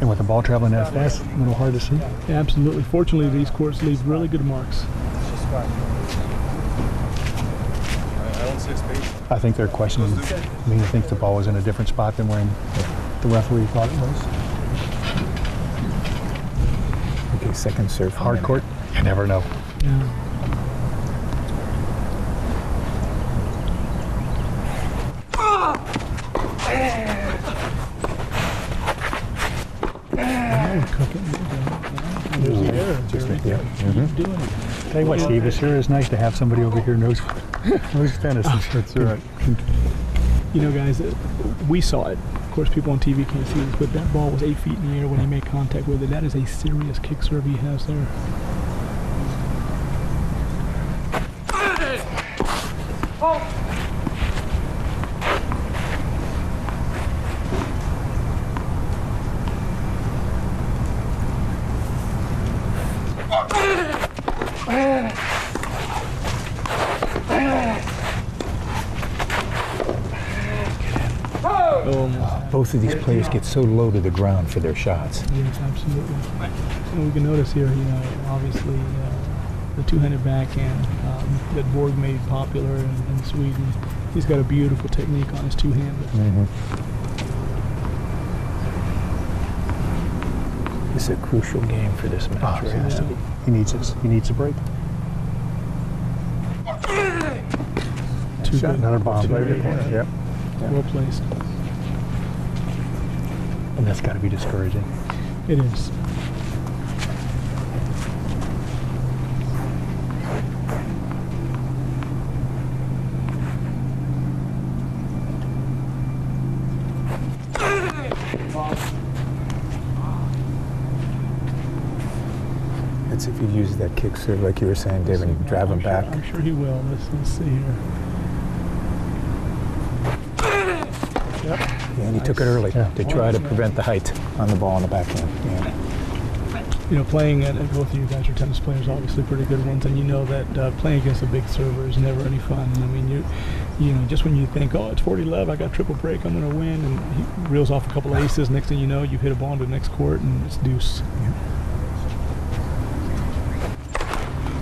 And with the ball traveling that fast, a little hard to see. Absolutely. Fortunately, these courts leave really good marks. It's just wide. I don't see a space. I think they're questioning. Mina thinks the ball was in a different spot than where the referee thought it was. Okay, second serve. Hard court, you never know. Yeah. Cooking. There's the error. Very Yeah. good. Keep doing it. Tell you what, Steve, it sure is nice to have somebody over here who knows tennis. That's right. You know, guys, we saw it. Of course, people on TV can't see this, but that ball was 8 feet in the air when he made contact with it. That is a serious kick serve he has there. Both of these players get so low to the ground for their shots. Yes, absolutely. And we can notice here, you know, obviously the two-handed backhand that Borg made popular in Sweden. He's got a beautiful technique on his two-handed. This is a crucial game for this match. It has to be. He needs this. He needs a break. Too good. Another bomb. Yep. Well placed. And that's got to be discouraging. It is. It's if he uses that kick serve, like you were saying, David, and drive him back. I'm sure he will. Let's see here. Yep. Yeah, and he took it early to try to prevent the height on the ball in the backhand. Yeah. You know, playing at both of you guys are tennis players, obviously pretty good ones, and you know that playing against a big server is never any fun. I mean, you know, just when you think, oh, it's 40-love, I got triple break, I'm going to win, and he reels off a couple of aces. Next thing you know, you hit a ball into the next court, and it's deuce. Yeah.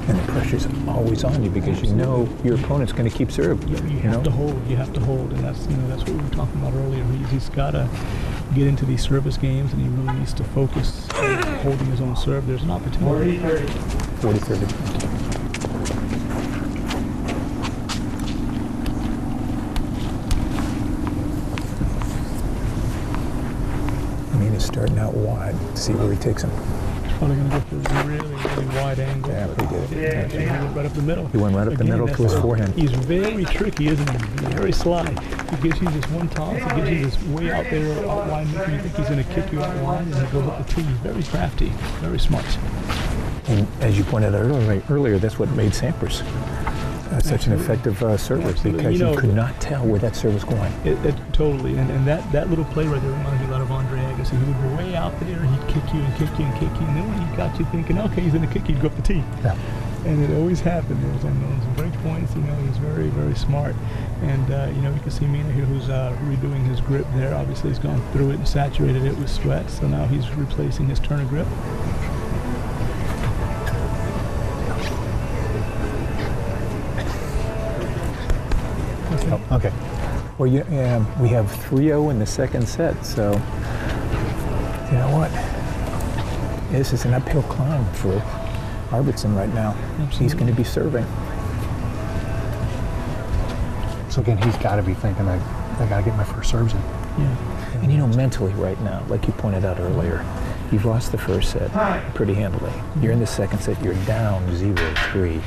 And the pressure's always on you because you know your opponent's going to keep serving. You have to hold. You have to hold, and that's what we were talking about earlier. He's got to get into these service games, and he really needs to focus on holding his own serve. There's an opportunity. 40-30. Mina's starting out wide. See where he takes him. Probably going to go for a really, really wide angle. Yeah, pretty good. He went right up the middle. He went right up the middle to his forehand. He's very tricky, isn't he? Very sly. He gives you this one toss. He gives you this way out there, out wide, making you think he's going to kick you out wide, and he goes up the tee. He's very crafty, very smart. And as you pointed out earlier, that's what made Sampras such an effective server, because you could not tell where that serve was going. Totally, and that little play right there reminds me a lot of Andre Agassi. He would go way out there, he'd kick you and kick you and kick you, and then when he got you thinking, okay, he's going to kick you, he'd go up the tee. Yeah. And it always happened. There was on those break points, you know, he's very, very smart. And, you know, you can see Mina here who's redoing his grip there. Obviously, he's gone through it and saturated it with sweat, so now he's replacing his turn of grip. Okay. Well, we have 3-0 in the second set, so you know what? This is an uphill climb for Arvidsson right now. Absolutely. He's going to be serving. So again, he's got to be thinking, I got to get my first serves in. Yeah. And you know, mentally right now, like you pointed out earlier, you've lost the first set pretty handily. You're in the second set, you're down 0-3.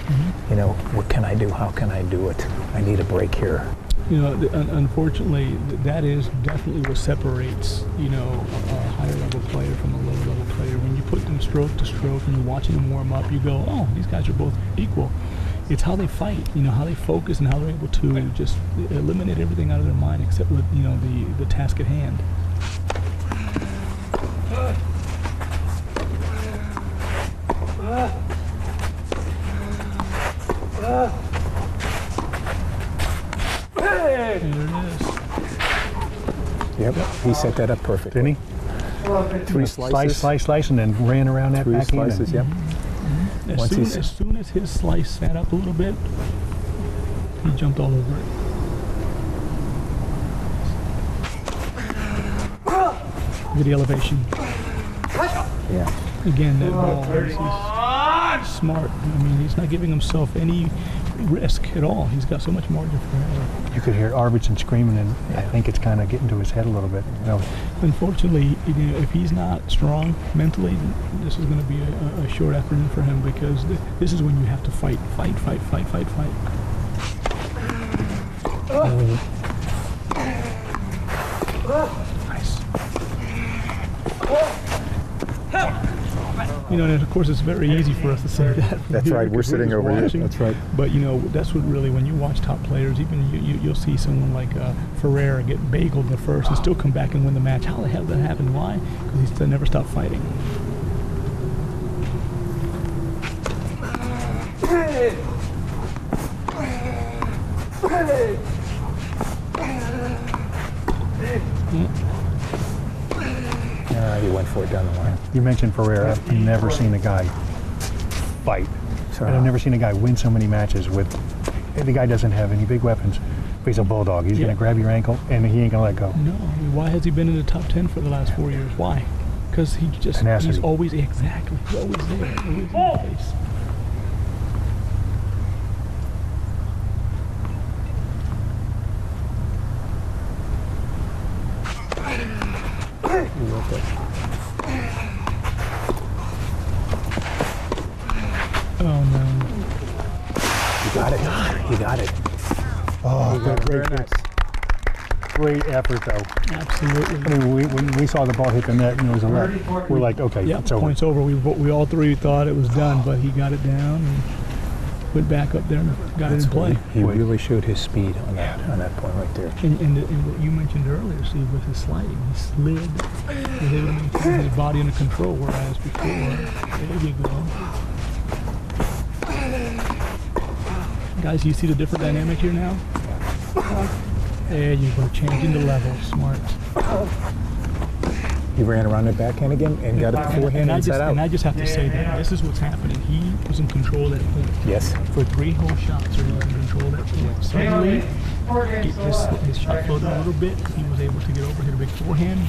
You know, what can I do? How can I do it? I need a break here. You know, unfortunately, that is definitely what separates, you know, a higher level player from a lower level player. When you put them stroke to stroke and you're watching them warm up, you go, oh, these guys are both equal. It's how they fight, you know, how they focus and how they're able to just eliminate everything out of their mind except, you know, the task at hand. There it is. Yep, he set that up perfectly. Didn't he? 3 slices. Slice, and then ran around that 3 backhand. slices, yep. As soon as his slice sat up a little bit, he jumped all over it. Look at the elevation. Yeah. Again, that ball, he's smart. I mean, he's not giving himself any risk at all. He's got so much margin for error. You could hear Arvidsson screaming, and I think it's kind of getting to his head a little bit. You know, Unfortunately, if he's not strong mentally, this is going to be a short afternoon for him, because this is when you have to fight. Nice. You know, and of course, it's very easy for us to say that. That's right. We're sitting over here. That's right. But you know, that's what really, when you watch top players, even you'll see someone like Ferreira get bageled in the first and still come back and win the match. How the hell did that happen? Why? Because he never stopped fighting. He went for it down the line. you mentioned Ferreira. I've never seen a guy fight. And I've never seen a guy win so many matches with. The guy doesn't have any big weapons, but he's a bulldog. He's going to grab your ankle, and he ain't going to let go. No, I mean, why has he been in the top 10 for the last 4 years? Why? Because he's always, exactly, he's always there, always in the face. Oh no. You got it. You got it. Oh, Very nice. great effort, though. Absolutely. I mean, when we saw the ball hit the net and it was a let, we're like, okay, Yeah, it's over. point's over. We all three thought it was done, but he got it down and went back up there and got it in play. He really showed his speed on that point right there. And what you mentioned earlier, Steve, with his sliding, he slid, he hit him and kept his body under control, whereas before, there you go. Guys, you see the different dynamic here now? There you go, changing the level, smart. He ran around the backhand again and got it forehand inside out. And I just have to say that this is what's happening. He was in control of that point. Yes. For 3 whole shots, he was in control of that point. Suddenly, his shot floated a little bit. He was able to get over, hit a big forehand,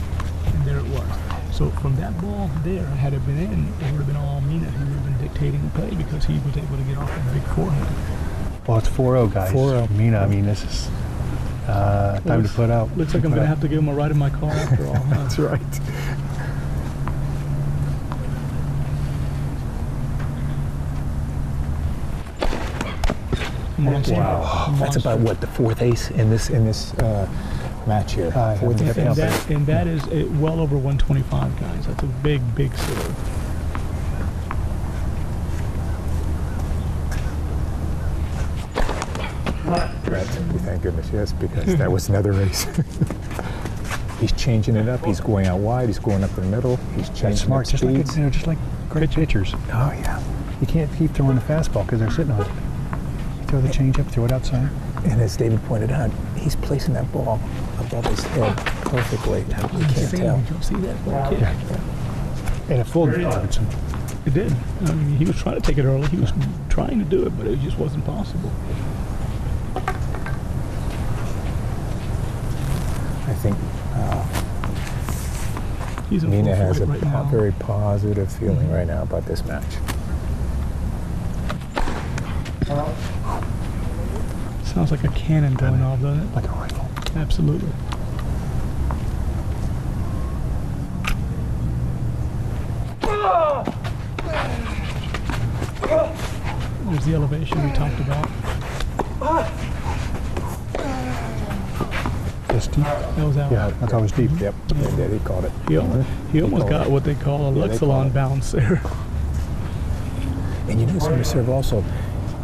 and there it was. So from that ball there, had it been in, it would have been all Mina. He would have been dictating the play because he was able to get off that big forehand. Well, it's 4-0, guys. 4-0. Mina, I mean, this is time to put out. Looks like I'm going to have to give him a ride in my car after all. Huh? That's right. Wow. That's about what, the 4th ace in this match here. Fourth ace. And that is well over 125, guys. That's a big serve. Right. Thank goodness, yes, because that was another ace. He's changing it up. He's going out wide. He's going up the middle. He's changing That's smart, up speeds. just like great pitchers. Oh yeah. You can't keep throwing the fastball because they're sitting on it. You throw the changeup, throw it outside. And as David pointed out, he's placing that ball above his head perfectly. You can't tell. Did you see that ball kick? And it fooled Arvidsson. It did. I mean, he was trying to take it early. He was trying to do it, but it just wasn't possible. I think He's in Mina full has a flight right now. very positive feeling right now about this match. Sounds like a cannon going off, doesn't it? Like a rifle. Absolutely. There's the elevation we talked about. This deep? That was out. Yeah, that's always deep. Yep, and he caught it. He almost got what they call a Yeah, they call Luxilon it. bounce there. And you notice on the serve also,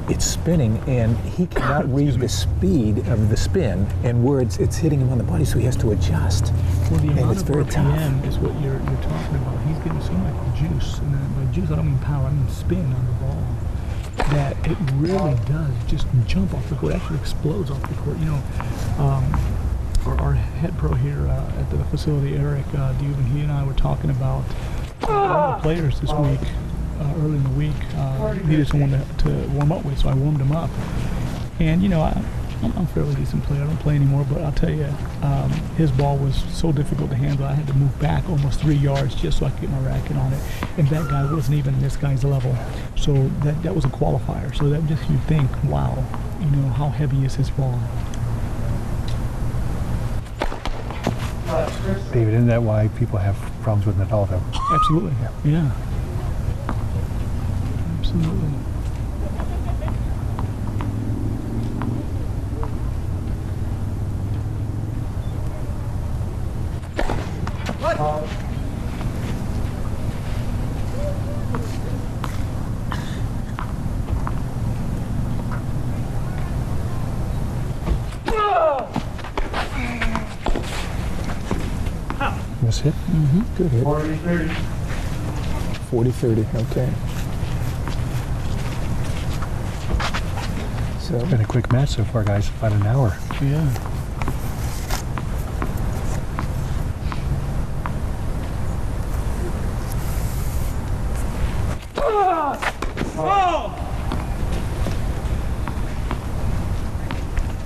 it's spinning, and he cannot read the speed of the spin and where it's hitting him on the body, so he has to adjust. Well, the And amount it's of very RPM tough. is what you're talking about. He's getting so much juice, and by juice I don't mean power, I mean spin on the ball, that it really does just jump off the court. It actually explodes off the court. You know, our head pro here at the facility, Eric Dubin, he and I were talking about one of the players this week, early in the week, needed someone to warm up with, so I warmed him up. And, you know, I'm a fairly decent player. I don't play anymore, but I'll tell you, his ball was so difficult to handle. I had to move back almost 3 yards just so I could get my racket on it. And that guy wasn't even this guy's level. So that was a qualifier. So that just, you think, wow, you know, how heavy is his ball? David, isn't that why people have problems with Nadal, though? Absolutely. Yeah. Absolutely. Miss hit? Good hit. 40-30. 40-30, okay. So, Been a quick match so far, guys. About an hour. Yeah.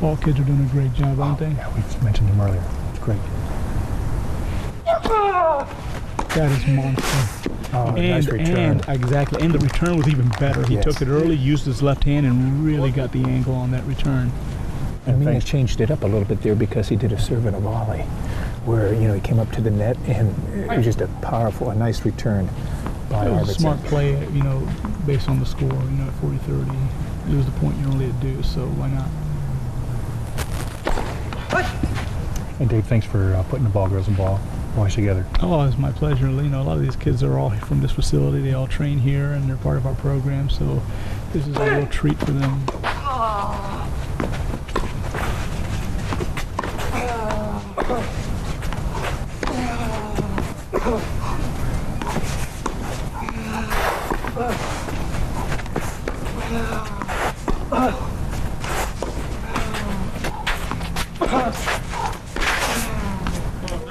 All kids are doing a great job, aren't they? Yeah, we just mentioned him earlier. It's great. That is monster. oh, nice return. And exactly, and the return was even better. He Yes. took it early, used his left hand, and really got the angle on that return. And Mina thanks. changed it up a little bit there because he did a serve and a volley where, you know, he came up to the net and it was just a nice return by It was a Arvidsson. smart play, you know, based on the score, you know, at 40-30. It was the point you only had to do, so why not? And Dave, thanks for putting the ball girls and ball boys together. Oh, it's my pleasure. You know, a lot of these kids are all from this facility. They all train here, and they're part of our program, so this is a real treat for them.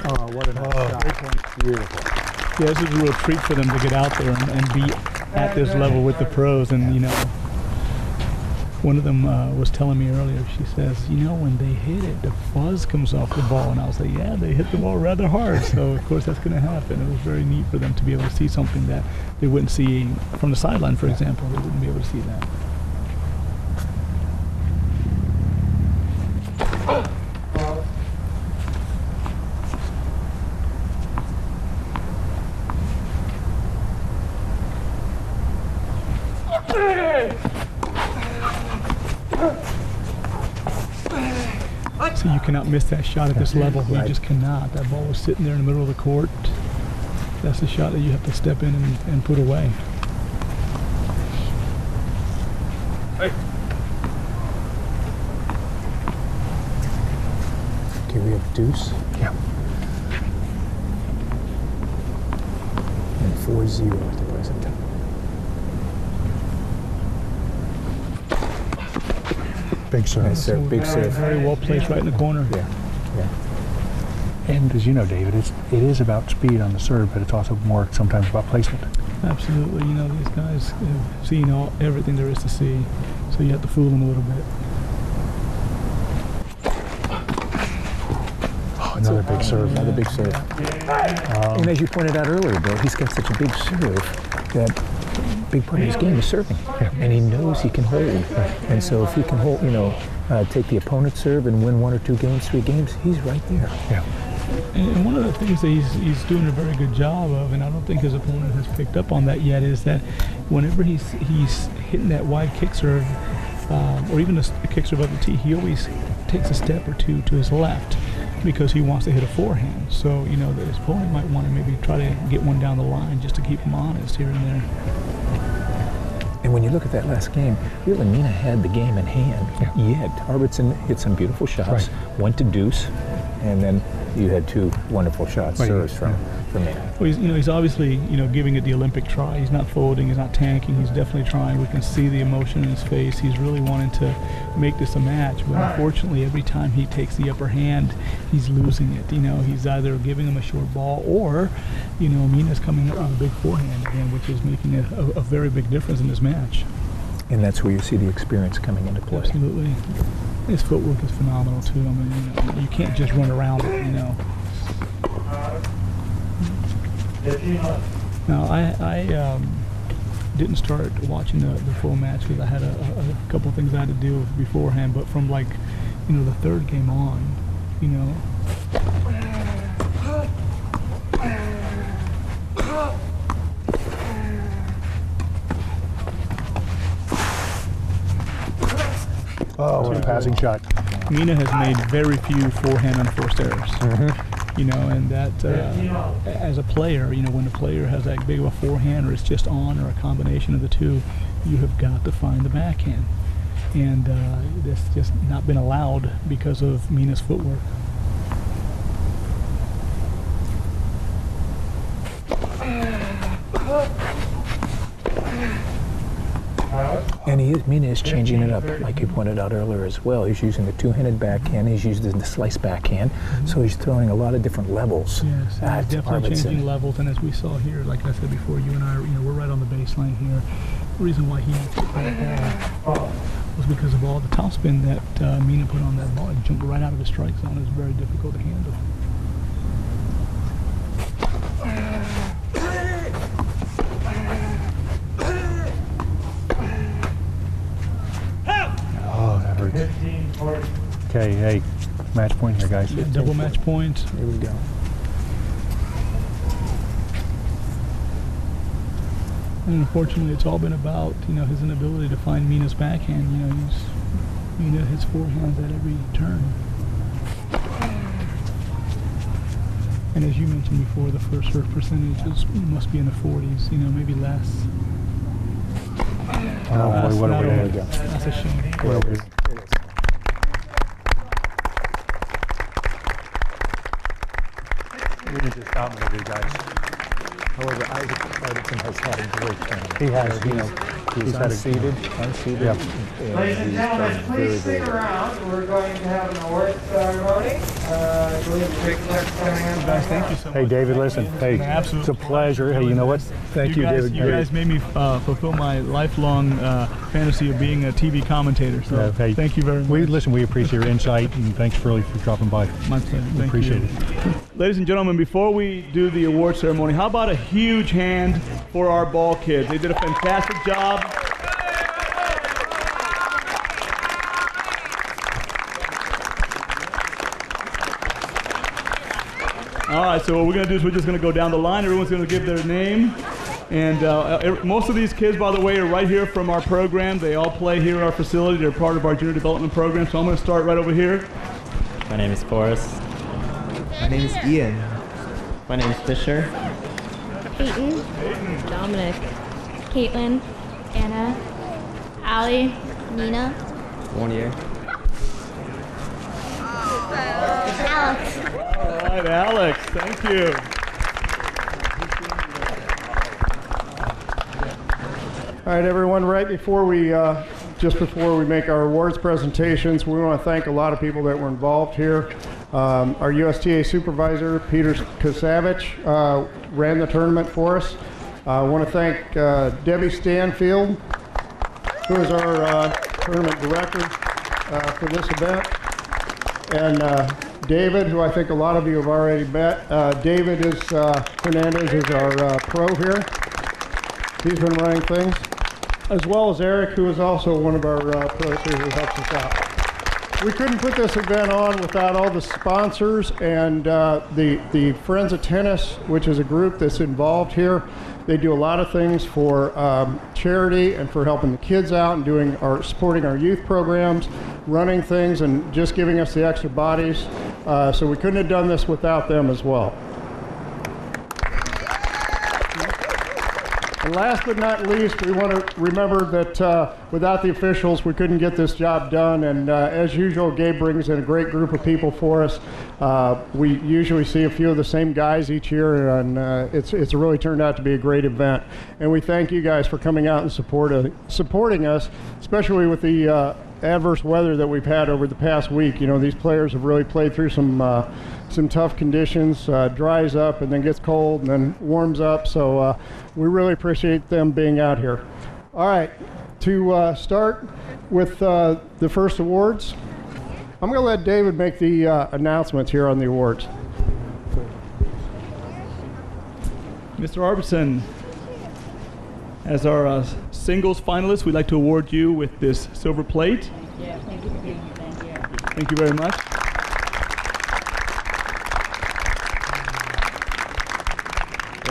Oh, what a nice shot. Beautiful. Yeah, this is a real treat for them to get out there and be at this level with the pros. And, you know, one of them was telling me earlier, she says, you know, when they hit it, the fuzz comes off the ball. And I was like, yeah, they hit the ball rather hard. So, of course, that's going to happen. It was very neat for them to be able to see something that they wouldn't see from the sideline, for example. They wouldn't be able to see that. So you cannot miss that shot at this level. You Right. just cannot. That ball was sitting there in the middle of the court. That's the shot that you have to step in and put away. Okay, we have deuce Yeah. and 4-0 at the present time. Big serve. Nice serve, big Very, serve. very well placed right in the corner. Yeah, yeah. And as you know, David, it is about speed on the serve, but it's also more sometimes about placement. Absolutely. You know, these guys have seen everything there is to see, so you have to fool them a little bit. Oh, another big serve. Another big serve. And as you pointed out earlier, Bill, he's got such a big serve that big part of his game is serving. And he knows he can hold. And so if he can hold, you know, take the opponent's serve and win 1 or 2 games, 3 games, he's right there. Yeah. And one of the things that he's doing a very good job of, and I don't think his opponent has picked up on that yet, is that whenever he's hitting that wide kick serve, or even a kick serve up the tee, he always takes a step or two to his left because he wants to hit a forehand. So, you know, his opponent might want to maybe try to get one down the line just to keep him honest here and there. And when you look at that last game, really Mina had the game in hand. Yeah. Yet Arvidsson hit some beautiful shots, Right. went to deuce, and then you had 2 wonderful shots, Right, serves yeah. from Mina. Well, he's obviously, you know, giving it the Olympic try. He's not folding, he's not tanking, he's definitely trying. We can see the emotion in his face. He's really wanting to make this a match, but unfortunately every time he takes the upper hand, he's losing it. You know, he's either giving him a short ball or, you know, Mina's coming up with a big forehand again, which is making a very big difference in this match. And that's where you see the experience coming into play. Absolutely. His footwork is phenomenal too. I mean, you can't just run around it, Now, I didn't start watching the full match because I had a couple things I had to deal with beforehand. But from the third game on, Oh, what a passing shot. Mina has made very few forehand unforced errors. And that as a player, when a player has that big of a forehand or it's just on or a combination of the two, you have got to find the backhand. And that's just not been allowed because of Mina's footwork. And Mina is changing it up, like you pointed out earlier as well. He's using the two-handed backhand. He's using the slice backhand. So he's throwing a lot of different levels. Yes, at he's definitely Arvidsson. changing levels. And as we saw here, like I said before, you and I, we're right on the baseline here. The reason why he needs to play that ball was because of all the topspin that Mina put on that ball. It jumped right out of the strike zone. It was very difficult to handle. Okay, hey, match point here, guys. Yeah, double match point. Here we go. And unfortunately, it's all been about his inability to find Mina's backhand. Mina hits forehands at every turn. And as you mentioned before, the first serve percentage must be in the 40s. Maybe less. Oh boy, what a way to go. That's a shame. What a way. We just dominated, guys. However, Isak Arvidsson has had a great tournament. He has, He's had a- unseated. Yeah. And Ladies and he's gentlemen, done please very, stick very well. around. We're going to have an awards ceremony. I believe the big check's coming in. Guys, thank you so much. Hey, David, listen. Hey, Absolute it's a pleasure. Hey, you know what? Thank you, guys, David. You guys made me fulfill my lifelong fantasy of being a TV commentator. So Yeah, hey, thank you very much. We appreciate your insight, and thanks really for dropping by. My pleasure. We Thank appreciate you. it. Ladies and gentlemen, before we do the award ceremony, how about a huge hand for our ball kids? They did a fantastic job. All right, so what we're going to do is we're just going to go down the line. Everyone's going to give their name. And most of these kids, by the way, are right here from our program. They all play here at our facility. They're part of our junior development program. So I'm going to start right over here. My name is Forrest. My name is Ian. My name is Fisher. Peyton, Dominic, Caitlin, Anna, Allie, Mina, 1 year. Alex. All right, Alex, thank you. All right, everyone, just before we make our awards presentations, we want to thank a lot of people that were involved here. Our USTA supervisor, Peter Kasavich, ran the tournament for us. I want to thank Debbie Stanfield, who is our tournament director for this event, and David, who I think a lot of you have already met. David Hernandez is our pro here. He's been running things, as well as Eric, who is also one of our pros here who helps us out. We couldn't put this event on without all the sponsors and the Friends of Tennis, which is a group that's involved here. They do a lot of things for charity and for helping the kids out and supporting our youth programs, running things, and just giving us the extra bodies. So we couldn't have done this without them as well. And last but not least, we want to remember that without the officials, we couldn't get this job done. And as usual, Gabe brings in a great group of people for us. We usually see a few of the same guys each year, and it's really turned out to be a great event. And we thank you guys for coming out and supporting us, especially with the adverse weather that we've had over the past week. You know, these players have really played through some tough conditions, dries up and then gets cold and then warms up. So we really appreciate them being out here. All right, to start with the first awards, I'm going to let David make the announcements here on the awards. Mr. Arvidsson, as our singles finalist, we'd like to award you with this silver plate. Yeah, thank you for being here. Thank you. Thank you very much.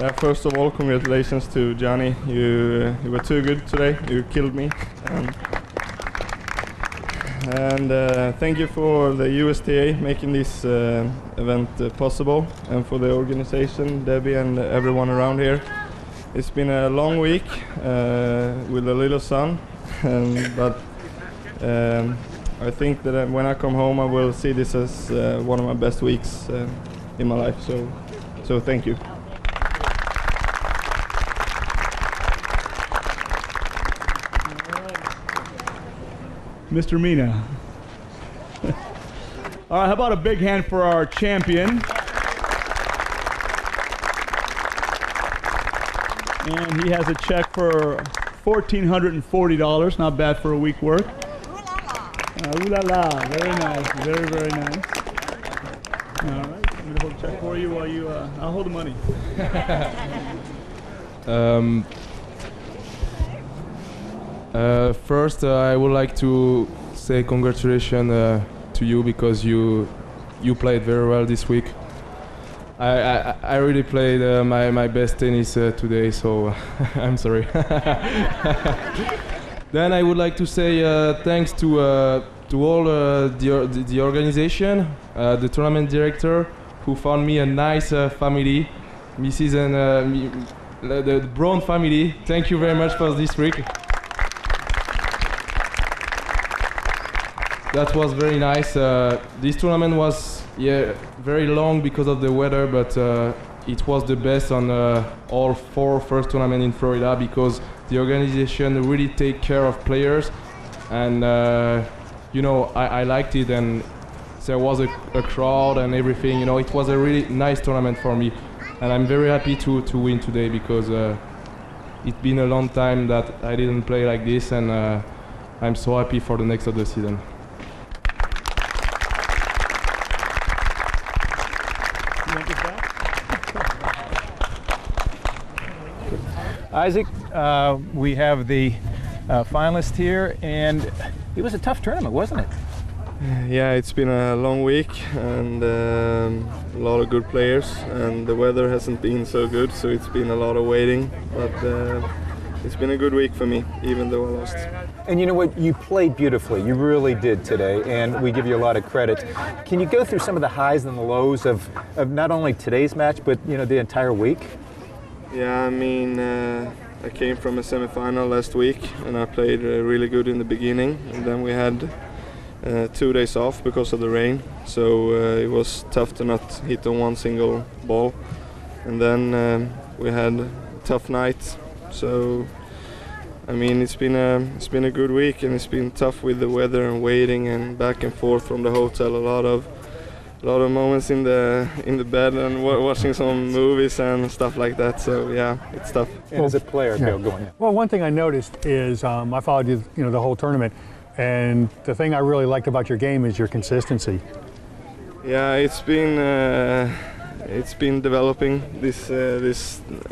Yeah, first of all, congratulations to Gianni. You were too good today. You killed me. And thank you for the USTA making this event possible, and for the organization, Debbie and everyone around here. It's been a long week with a little sun, but I think that when I come home I will see this as one of my best weeks in my life. So thank you. Mr. Mina. All right, how about a big hand for our champion? And he has a check for $1,440. Not bad for a week work. Ooh la la, very nice, very, very nice. All right, I'm gonna hold the check for you while you, I'll hold the money. First, I would like to say congratulations to you, because you played very well this week. I really played my best tennis today, so I'm sorry. Then I would like to say thanks to all the organization, the tournament director, who found me a nice family, Mrs. and the Brown family. Thank you very much for this week. That was very nice. This tournament was very long because of the weather, but it was the best on all 4 first tournaments in Florida, because the organization really take care of players, and I liked it, and there was a crowd and everything. It was a really nice tournament for me, and I'm very happy to win today, because it's been a long time that I didn't play like this, and I'm so happy for the next of the season. Isak, we have the finalist here, and it was a tough tournament, wasn't it? Yeah, it's been a long week, and a lot of good players, and the weather hasn't been so good, so it's been a lot of waiting, but it's been a good week for me, even though I lost. And you know what? You played beautifully. You really did today, and we give you a lot of credit. Can you go through some of the highs and the lows of not only today's match, but the entire week? Yeah, I mean, I came from a semi-final last week, and I played really good in the beginning, and then we had 2 days off because of the rain, so it was tough to not hit on one single ball. And then we had a tough night, so I mean, it's been a good week, and it's been tough with the weather and waiting and back and forth from the hotel. A lot of moments in the bed and watching some movies and stuff like that. So yeah, it's tough. And as a player, go on. Well, one thing I noticed is I followed you, the whole tournament, and the thing I really liked about your game is your consistency. Yeah, it's been developing this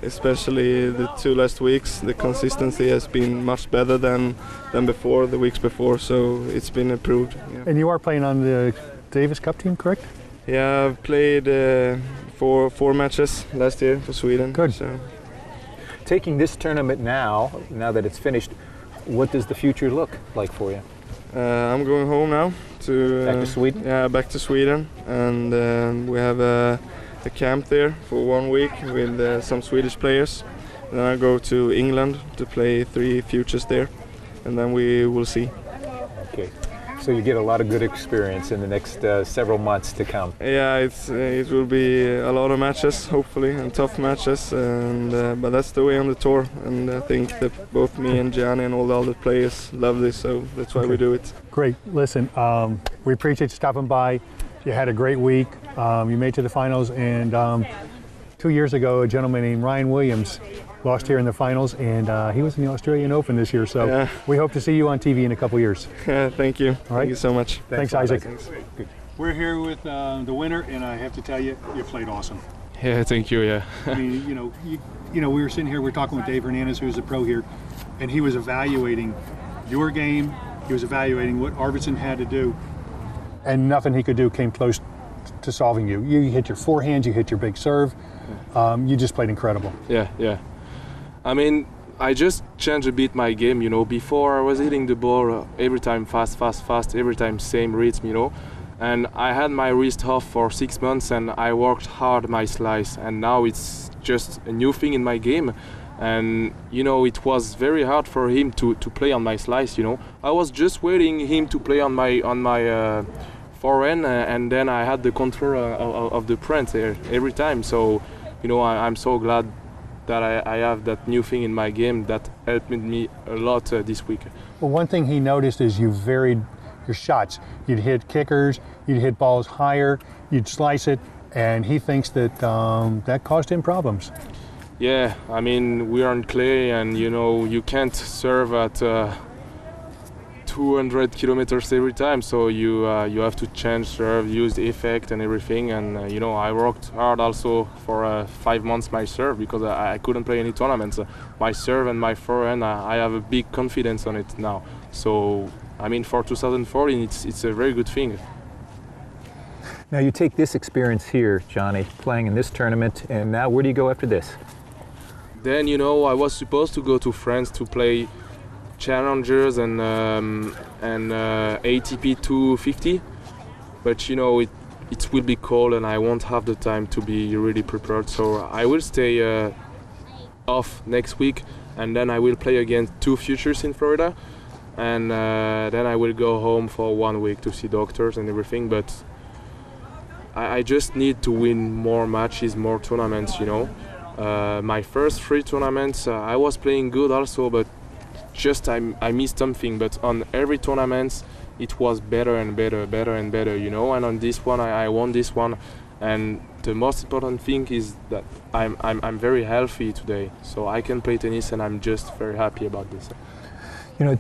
especially the 2 last weeks. The consistency has been much better than before, the weeks before. So it's been improved. Yeah. And you are playing on the Davis Cup team, correct? Yeah, I've played 4 matches last year for Sweden. Good. So. Taking this tournament now that it's finished, what does the future look like for you? I'm going home now back to Sweden. Yeah, back to Sweden, and we have a camp there for 1 week with some Swedish players. Then I go to England to play 3 futures there, and then we will see. Okay. So you get a lot of good experience in the next several months to come. Yeah, it will be a lot of matches, hopefully, and tough matches. And but that's the way on the tour. And I think that both me and Gianni and all the other players love this, so that's why we do it. Great. Listen, we appreciate you stopping by. You had a great week. You made it to the finals, and 2 years ago, a gentleman named Ryan Williams lost here in the finals, and he was in the Australian Open this year. So Yeah. we hope to see you on TV in a couple years. Thank you. All right. Thank you so much. Thanks, Isaac. We're here with the winner, and I have to tell you, you played awesome. Yeah, thank you. Yeah. I mean, you know, we were sitting here, we were talking with Dave Hernandez, who's a pro here, and he was evaluating your game. He was evaluating what Arvidsson had to do. And nothing he could do came close to solving you. You hit your forehand, you hit your big serve. You just played incredible. Yeah. I mean, I just changed a bit my game, you know. Before I was hitting the ball every time fast, every time same rhythm, you know. And I had my wrist off for 6 months, and I worked hard my slice, and now it's just a new thing in my game. And you know, it was very hard for him to play on my slice, you know. I was just waiting him to play on my forehand, and then I had the control of the print every time. So you know, I'm so glad that I have that new thing in my game that helped me a lot this week. Well, one thing he noticed is you varied your shots. You'd hit kickers, you'd hit balls higher, you'd slice it, and he thinks that that caused him problems. Yeah, I mean, we're on clay, and you know, you can't serve at 200 kilometers every time, so you have to change serve, use the effect and everything. And you know, I worked hard also for 5 months my serve, because I couldn't play any tournaments. My serve and my forehand, I have a big confidence on it now. So I mean, for 2014, it's a very good thing. Now you take this experience here, Gianni, playing in this tournament, and now where do you go after this? Then, you know, I was supposed to go to France to play challengers and ATP 250, but you know, it will be cold and I won't have the time to be really prepared. So I will stay off next week, and then I will play again 2 futures in Florida, and then I will go home for 1 week to see doctors and everything. But I just need to win more matches, more tournaments, you know. My first 3 tournaments, I was playing good also, but just I missed something. But on every tournament, it was better and better, you know. And on this one, I won this one. And the most important thing is that I'm very healthy today, so I can play tennis, and I'm just very happy about this. You know,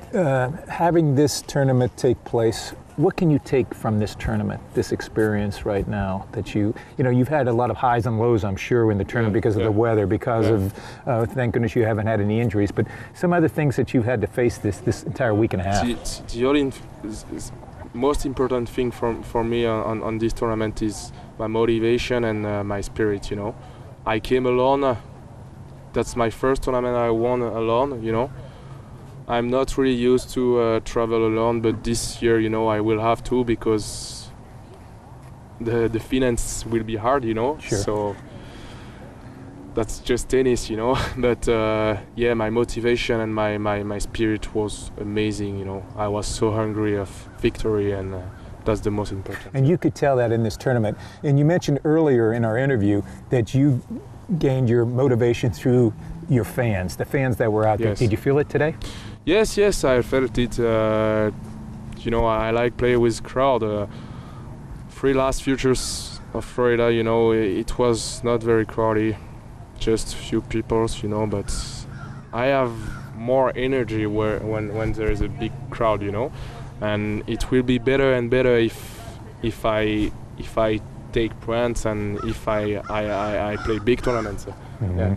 having this tournament take place, what can you take from this tournament, this experience right now? That you know, you've had a lot of highs and lows, I'm sure, in the tournament because of the weather, because of, thank goodness you haven't had any injuries, but some other things that you've had to face this entire week and a half. The only most important thing for me on this tournament is my motivation and my spirit, you know. I came alone. That's my first tournament I won alone, you know. I'm not really used to travel alone, but this year, you know, I will have to, because the finance will be hard, you know. Sure. So that's just tennis, you know. But yeah, my motivation and my spirit was amazing, you know. I was so hungry of victory, and that's the most important. And you could tell that in this tournament. And you mentioned earlier in our interview that you gained your motivation through your fans, the fans that were out there. Yes. Did you feel it today? Yes, I felt it. You know, I like play with crowd. 3 last futures of Florida, you know, it was not very crowded, just few people, you know. But I have more energy when there is a big crowd, you know, and it will be better and better if I take points and if I play big tournaments. Mm-hmm. Yeah.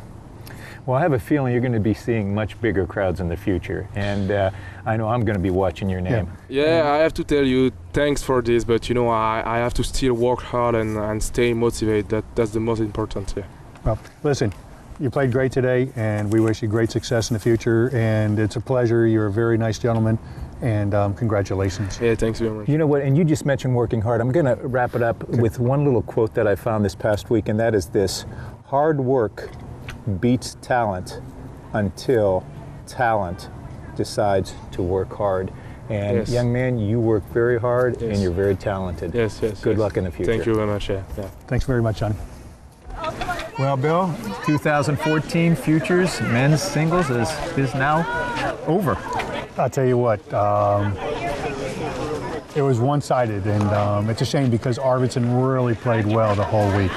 Well, I have a feeling you're going to be seeing much bigger crowds in the future, and I know I'm going to be watching your name. Yeah, I have to tell you, thanks for this, but you know, I have to still work hard and stay motivated. That's the most important. Yeah. Well, listen, you played great today, and we wish you great success in the future, and it's a pleasure. You're a very nice gentleman, and congratulations. Yeah, thanks very much. You know what, and you just mentioned working hard. I'm going to wrap it up with one little quote that I found this past week, and that is this: hard work beats talent until talent decides to work hard. And yes. Young man, you work very hard, and you're very talented. Yes. Good luck in the future. Thank you very much. Yeah. Thanks very much, Johnny. Well, Bill, 2014 Futures men's singles is now over. I'll tell you what, it was one-sided, and it's a shame because Arvidsson really played well the whole week.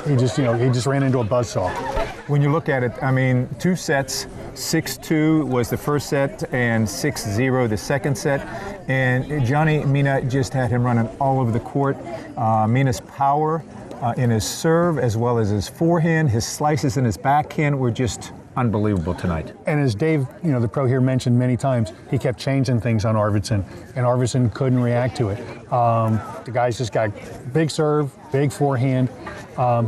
He just ran into a buzzsaw. When you look at it, I mean, 2 sets, 6-2 was the first set and 6-0 the second set. And Gianni, Mina just had him running all over the court. Mina's power in his serve as well as his forehand, his slices in his backhand were just unbelievable tonight. And as Dave, the pro here mentioned many times, he kept changing things on Arvidsson, and Arvidsson couldn't react to it. The guy's just got big serve, big forehand.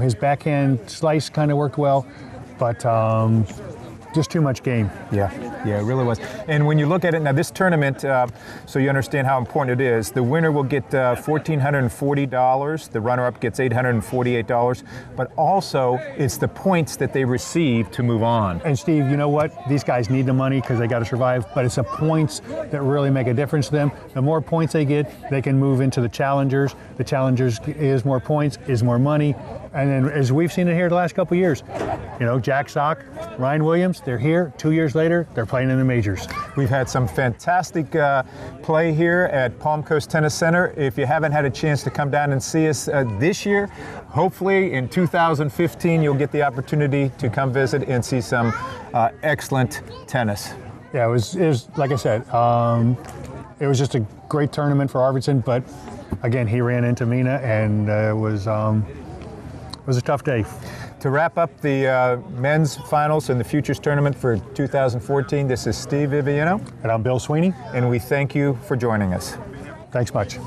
His backhand slice kind of worked well, but just too much game. Yeah, it really was. And when you look at it now, this tournament, so you understand how important it is, the winner will get $1,440, the runner-up gets $848, but also it's the points that they receive to move on. And Steve, you know what? These guys need the money because they got to survive, but it's the points that really make a difference to them. The more points they get, they can move into the challengers. The challengers is more points, is more money. And then as we've seen it here the last couple of years, Jack Sock, Ryan Williams, they're here. 2 years later, they're playing in the majors. We've had some fantastic play here at Palm Coast Tennis Center. If you haven't had a chance to come down and see us this year, hopefully in 2015 you'll get the opportunity to come visit and see some excellent tennis. Yeah, it was like I said, it was just a great tournament for Arvidsson, but again, he ran into Mina and it was a tough day. To wrap up the men's finals and the Futures Tournament for 2014, this is Steve Viviano. And I'm Bill Sweeney. And we thank you for joining us. Thanks much.